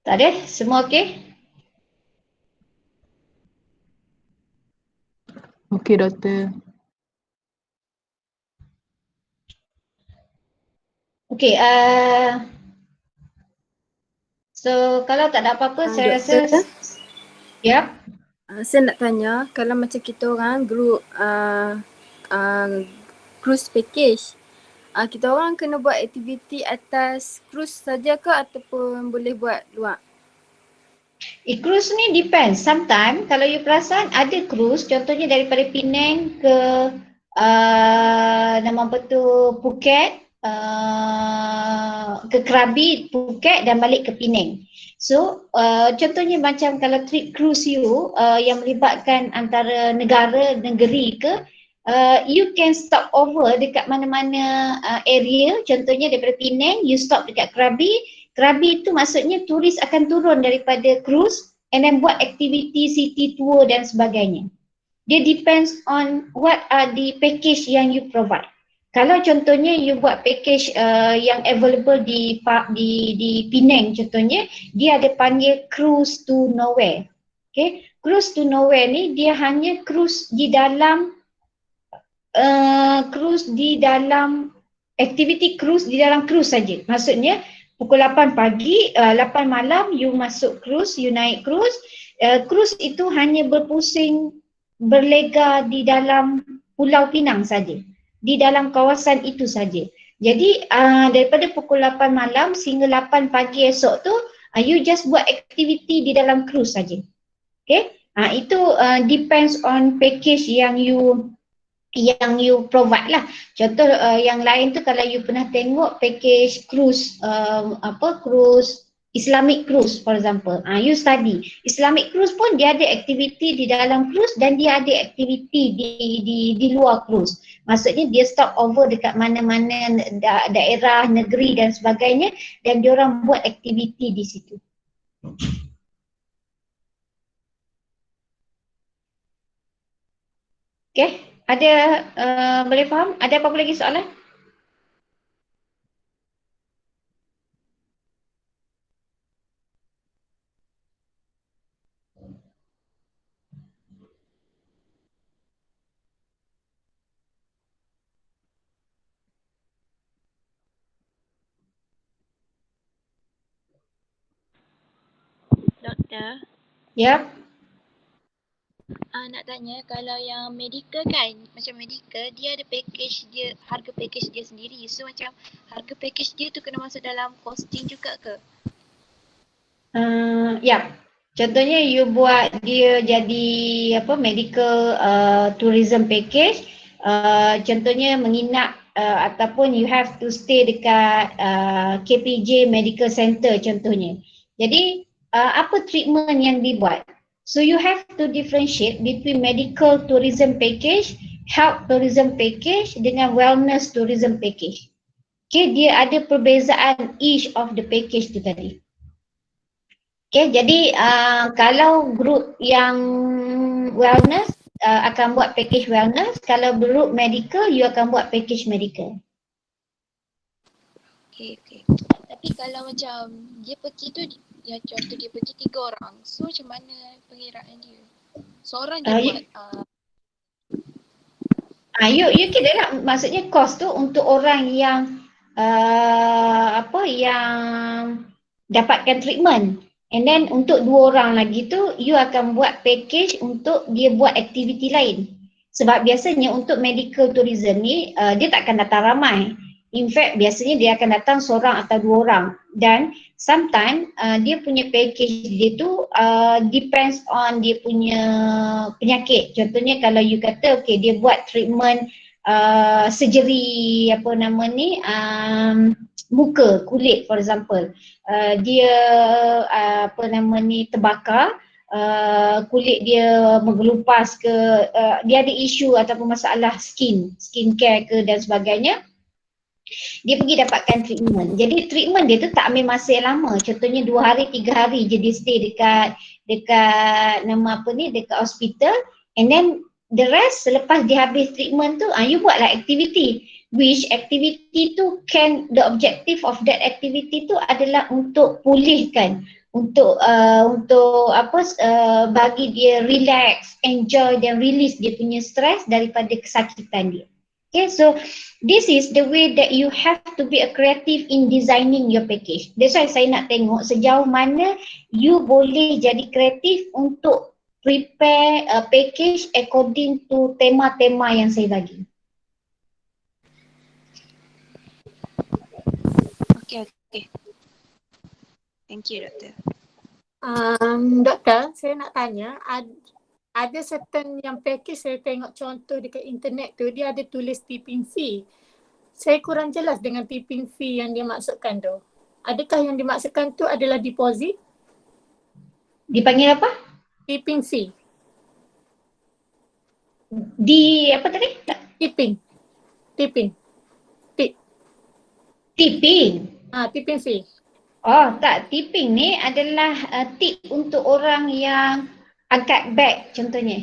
Tak ada? Semua okey? Okey doktor. Okey, so kalau tak ada apa-apa saya rasa Doktor, ya. saya nak tanya kalau macam kita orang group cruise package, kita orang kena buat aktiviti atas cruise saja ke ataupun boleh buat luar? Cruise ni depends. Sometimes kalau you perasan ada cruise contohnya daripada Penang ke nama apa tu Phuket, ke Krabi, Phuket dan balik ke Penang. So contohnya macam kalau trip cruise you yang melibatkan antara negeri ke, you can stop over dekat mana-mana area. Contohnya daripada Penang you stop dekat Krabi. Krabi itu maksudnya turis akan turun daripada cruise and then buat aktiviti city tour dan sebagainya. Dia depends on what are the package yang you provide. Kalau contohnya you buat package yang available di Penang contohnya, dia ada panggil cruise to nowhere. Okay, cruise to nowhere ni dia hanya cruise di dalam aktiviti cruise di dalam cruise saja. Maksudnya pukul 8 pagi, 8 malam you masuk cruise, you naik cruise. Cruise itu hanya berlega di dalam Pulau Pinang saja, di dalam kawasan itu saja. Jadi daripada pukul 8 malam sehingga 8 pagi esok tu, you just buat aktiviti di dalam cruise saja. Okay, itu depends on package yang you provide lah. Contoh yang lain tu kalau you pernah tengok package cruise, cruise Islamic cruise for example. You study. Islamic cruise pun dia ada aktiviti di dalam cruise dan dia ada aktiviti di luar cruise. Maksudnya dia stop over dekat mana-mana daerah, negeri dan sebagainya dan dia orang buat aktiviti di situ. Okay, ada boleh faham? Ada apa-apa lagi soalan? Doktor, Ya. nak tanya kalau yang medical kan, macam medical dia ada package dia, harga package dia sendiri. So macam harga package dia tu kena masuk dalam costing juga ke? Ya. Contohnya you buat dia jadi apa medical tourism package. Contohnya menginap ataupun you have to stay dekat KPJ Medical Center contohnya. Jadi apa treatment yang dibuat? So you have to differentiate between medical tourism package, health tourism package dengan wellness tourism package. Okay, dia ada perbezaan each of the package tu tadi. Okay, jadi kalau group yang wellness akan buat package wellness, kalau group medical you akan buat package medical. Okay. Tapi kalau macam dia pergi tu, ya contoh dia pergi 3 orang. So macam mana pengiraan dia? Seorang je buat you kira lah maksudnya cost tu untuk orang yang yang dapatkan treatment. And then untuk 2 orang lagi tu you akan buat package untuk dia buat aktiviti lain. Sebab biasanya untuk medical tourism ni dia tak akan datang ramai. In fact biasanya dia akan datang seorang atau 2 orang dan sometimes dia punya package dia tu depends on dia punya penyakit. Contohnya kalau you kata okay dia buat treatment surgery muka, kulit for example. Dia terbakar, kulit dia menggelupas ke, dia ada isu ataupun masalah skincare ke dan sebagainya. Dia pergi dapatkan treatment. Jadi treatment dia tu tak ambil masa yang lama. Contohnya 2 hari, 3 hari je dia stay dekat dekat hospital and then the rest selepas dia habis treatment tu you buatlah aktiviti. Which activity tu the objective of that activity tu adalah untuk pulihkan, untuk bagi dia relax, enjoy dan release dia punya stress daripada kesakitan dia. Okay, so this is the way that you have to be a creative in designing your package. That's why saya nak tengok sejauh mana you boleh jadi kreatif untuk prepare a package according to tema-tema yang saya bagi. Okay. Thank you, Doktor. Doktor, saya nak tanya, ada certain yang package saya tengok contoh dekat internet tu, dia ada tulis tipping fee. Saya kurang jelas dengan tipping fee yang dia maksudkan tu. Adakah yang dimaksudkan tu adalah deposit? Dipanggil apa? Tipping fee. Apa tadi? Tipping. Tip. Tipping? Tipping fee. Oh tak, tipping ni adalah tip untuk orang yang angkat beg contohnya.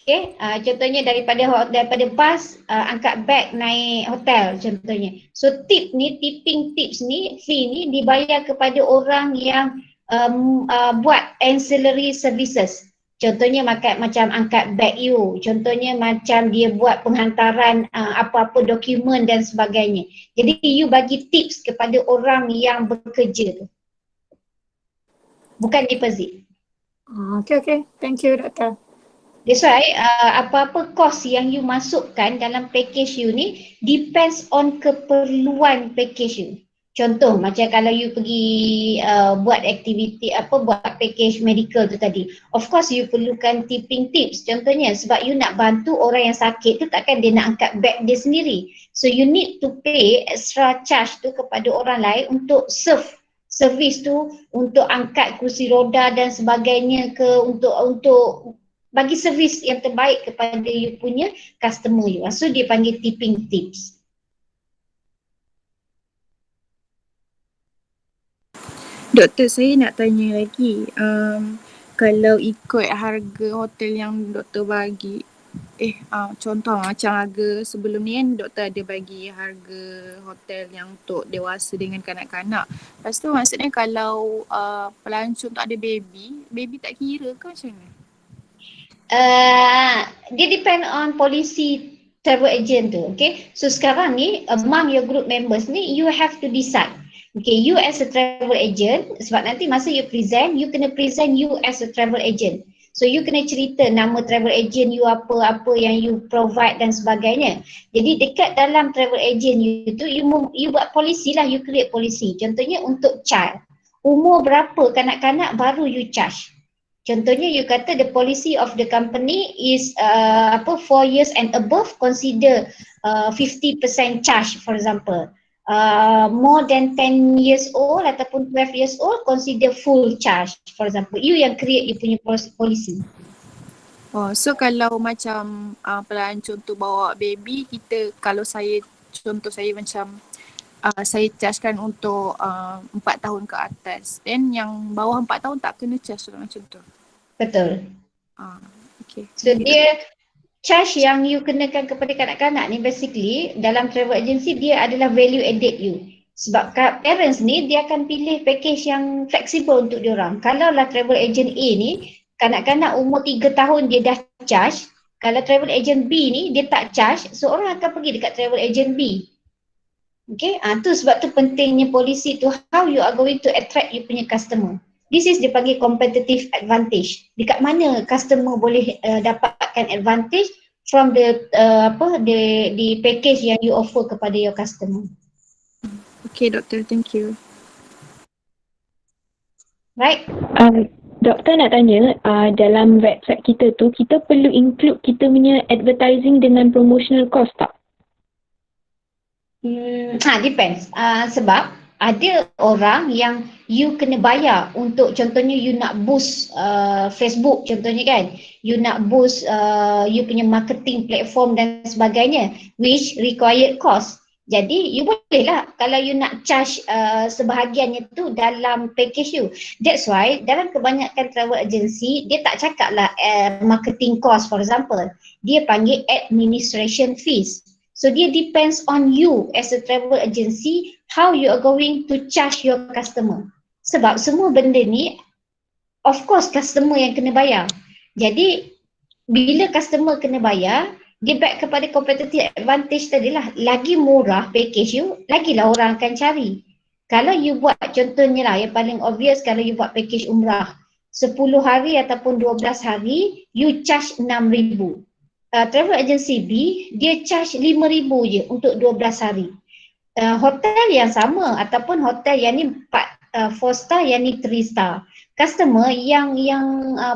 Okay, contohnya daripada bus angkat beg naik hotel contohnya. So tipping tips ni, fee ni dibayar kepada orang yang buat ancillary services. Contohnya macam angkat beg you, contohnya macam dia buat penghantaran apa-apa dokumen dan sebagainya. Jadi you bagi tips kepada orang yang bekerja tu. Bukan deposit. Okay. Thank you, Doktor. That's why apa-apa cost yang you masukkan dalam package you ni depends on keperluan package you. Contoh macam kalau you pergi buat aktiviti buat package medical tu tadi. Of course you perlukan tipping tips contohnya sebab you nak bantu orang yang sakit tu takkan dia nak angkat beg dia sendiri. So you need to pay extra charge tu kepada orang lain untuk serve servis tu untuk angkat kursi roda dan sebagainya ke, untuk bagi servis yang terbaik kepada you punya customer you. So dia panggil tipping tips. Doktor, saya nak tanya lagi. Kalau ikut harga hotel yang doktor bagi, contoh macam harga sebelum ni kan doktor ada bagi harga hotel yang untuk dewasa dengan kanak-kanak. Lepas tu maksudnya kalau pelancong tak ada baby tak kira ke macam mana? Dia depend on polisi travel agent tu, okay. So sekarang ni among your group members ni you have to decide. Okay, you as a travel agent, sebab nanti masa you present, you kena present you as a travel agent. So you kena cerita nama travel agent you apa yang you provide dan sebagainya. Jadi dekat dalam travel agent you tu, you buat polisi lah, you create polisi. Contohnya untuk child, umur berapa kanak-kanak baru you charge. Contohnya you kata the policy of the company is 4 years and above, consider 50% charge for example. More than 10 years old ataupun 12 years old, consider full charge for example. You yang create you punya policy. Oh, so kalau macam pelancong tu bawa baby, kita kalau contoh saya macam saya chargekan untuk 4 tahun ke atas, then yang bawah 4 tahun tak kena charge macam tu. Betul. Okay. So dia charge yang you kenakan kepada kanak-kanak ni basically dalam travel agency dia adalah value added you. Sebab parents ni dia akan pilih package yang fleksibel untuk diorang. Kalau lah travel agent A ni, kanak-kanak umur 3 tahun dia dah charge. Kalau travel agent B ni dia tak charge, so orang akan pergi dekat travel agent B. Okay, tu sebab tu pentingnya polisi tu, how you are going to attract you punya customer. This is dipanggil competitive advantage. Dekat mana customer boleh dapatkan advantage from the package yang you offer kepada your customer. Okay doktor, thank you. Right. Doktor nak tanya, dalam website kita tu, kita perlu include kita punya advertising dengan promotional cost tak? Depends. Sebab ada orang yang you kena bayar untuk, contohnya you nak boost Facebook contohnya kan, you nak boost you punya marketing platform dan sebagainya, which required cost. Jadi you boleh lah kalau you nak charge sebahagiannya tu dalam package you. That's why dalam kebanyakan travel agency dia tak cakap lah marketing cost for example, dia panggil administration fees. So dia depends on you as a travel agency, how you are going to charge your customer. Sebab semua benda ni of course customer yang kena bayar. Jadi bila customer kena bayar, dia back kepada competitive advantage tadilah. Lagi murah package you, lagilah orang akan cari. Kalau you buat contohnya lah yang paling obvious, kalau you buat package umrah 10 hari ataupun 12 hari, you charge 6,000. Travel agency B, dia charge 5,000 je untuk 12 hari. Hotel yang sama ataupun hotel yang ni 4 star, yang ni 3 star. Customer yang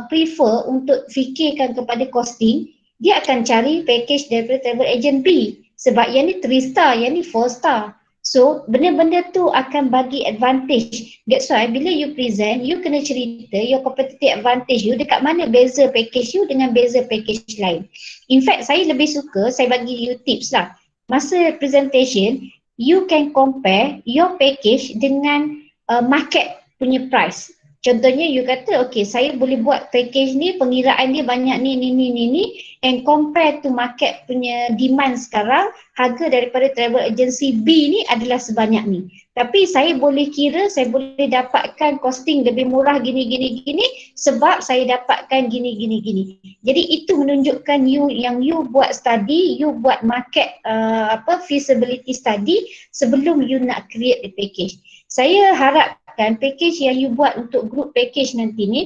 prefer untuk fikirkan kepada costing, dia akan cari package daripada travel agent B. Sebab yang ni 3 star, yang ni 4 star. So benda-benda tu akan bagi advantage. That's why bila you present, you kena cerita your competitive advantage you, dekat mana beza package you dengan beza package lain. In fact, saya lebih suka, saya bagi you tips lah. Masa presentation, you can compare your package dengan market punya price. Contohnya you kata, okay, saya boleh buat package ni, pengiraan dia banyak ni, and compare to market punya demand sekarang, harga daripada travel agency B ni adalah sebanyak ni. Tapi saya boleh kira, saya boleh dapatkan costing lebih murah gini, sebab saya dapatkan gini. Jadi itu menunjukkan you buat study, you buat market feasibility study sebelum you nak create the package. Saya harapkan package yang you buat untuk group package nanti ni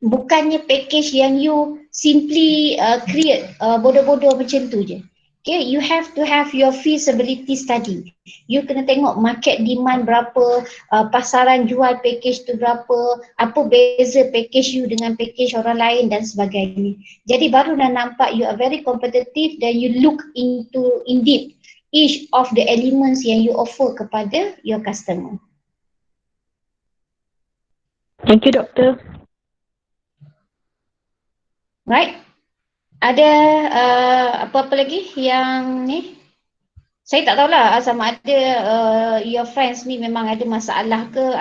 bukannya package yang you simply create bodoh-bodoh macam tu je. Okay, you have to have your feasibility study. You kena tengok market demand berapa, pasaran jual package tu berapa, apa beza package you dengan package orang lain dan sebagainya. Jadi baru dah nampak you are very competitive, then you look into in deep each of the elements yang you offer kepada your customer. Thank you, Doktor. Right. Ada apa-apa lagi yang ni? Saya tak tahulah sama ada your friends ni memang ada masalah ke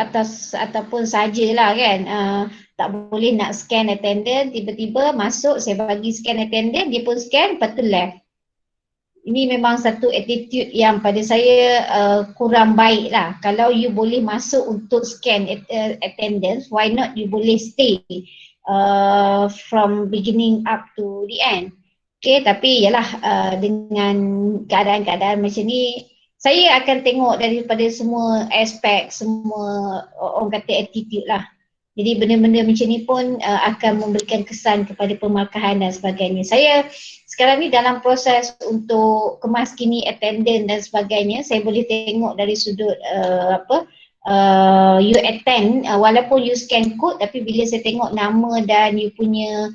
ataupun sajalah kan. Tak boleh nak scan attendance, tiba-tiba masuk saya bagi scan attendance, dia pun scan, lepas tu left. Ini memang satu attitude yang pada saya kurang baik lah. Kalau you boleh masuk untuk scan attendance, why not you boleh stay from beginning up to the end. Okay, tapi yalah dengan keadaan-keadaan macam ni, saya akan tengok daripada semua aspek, semua orang kata attitude lah. Jadi benda-benda macam ni pun akan memberikan kesan kepada pemarkahan dan sebagainya. Saya sekarang ni dalam proses untuk kemas kini attendance dan sebagainya. Saya boleh tengok dari sudut you attend, walaupun you scan code, tapi bila saya tengok nama dan you punya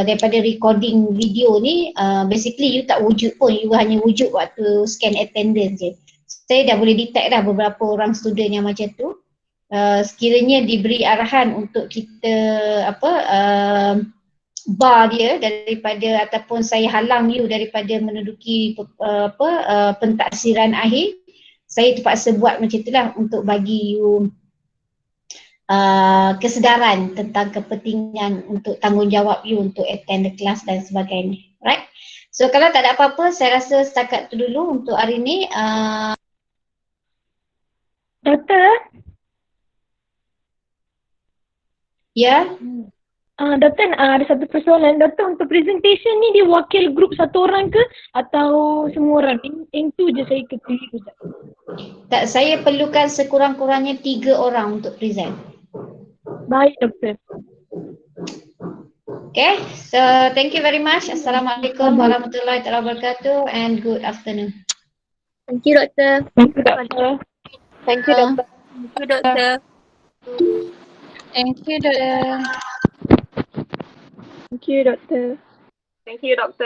daripada recording video ni, basically you tak wujud pun, you hanya wujud waktu scan attendance je. Saya dah boleh detect dah beberapa orang student yang macam tu. Sekiranya diberi arahan untuk kita bar dia daripada ataupun saya halang you daripada menduduki pentaksiran akhir, saya terpaksa buat macam itulah untuk bagi you kesedaran tentang kepentingan untuk tanggungjawab you untuk attend the class dan sebagainya. Right? So kalau tak ada apa-apa, saya rasa setakat tu dulu untuk hari ni. Doktor? Ya? Doktor, ada satu persoalan. Doktor, untuk presentation ni dia wakil grup satu orang ke atau semua orang? Yang tu je saya keliru. Tak, saya perlukan sekurang-kurangnya 3 orang untuk present. Baik, Doktor. Okay, so thank you very much. Assalamualaikum warahmatullahi wabarakatuh and good afternoon. Thank you, Doktor. Thank you, Doktor. Thank you, Doktor. Thank you, Doktor. Thank you, Doktor. Thank you, Doktor. Thank you, Doktor.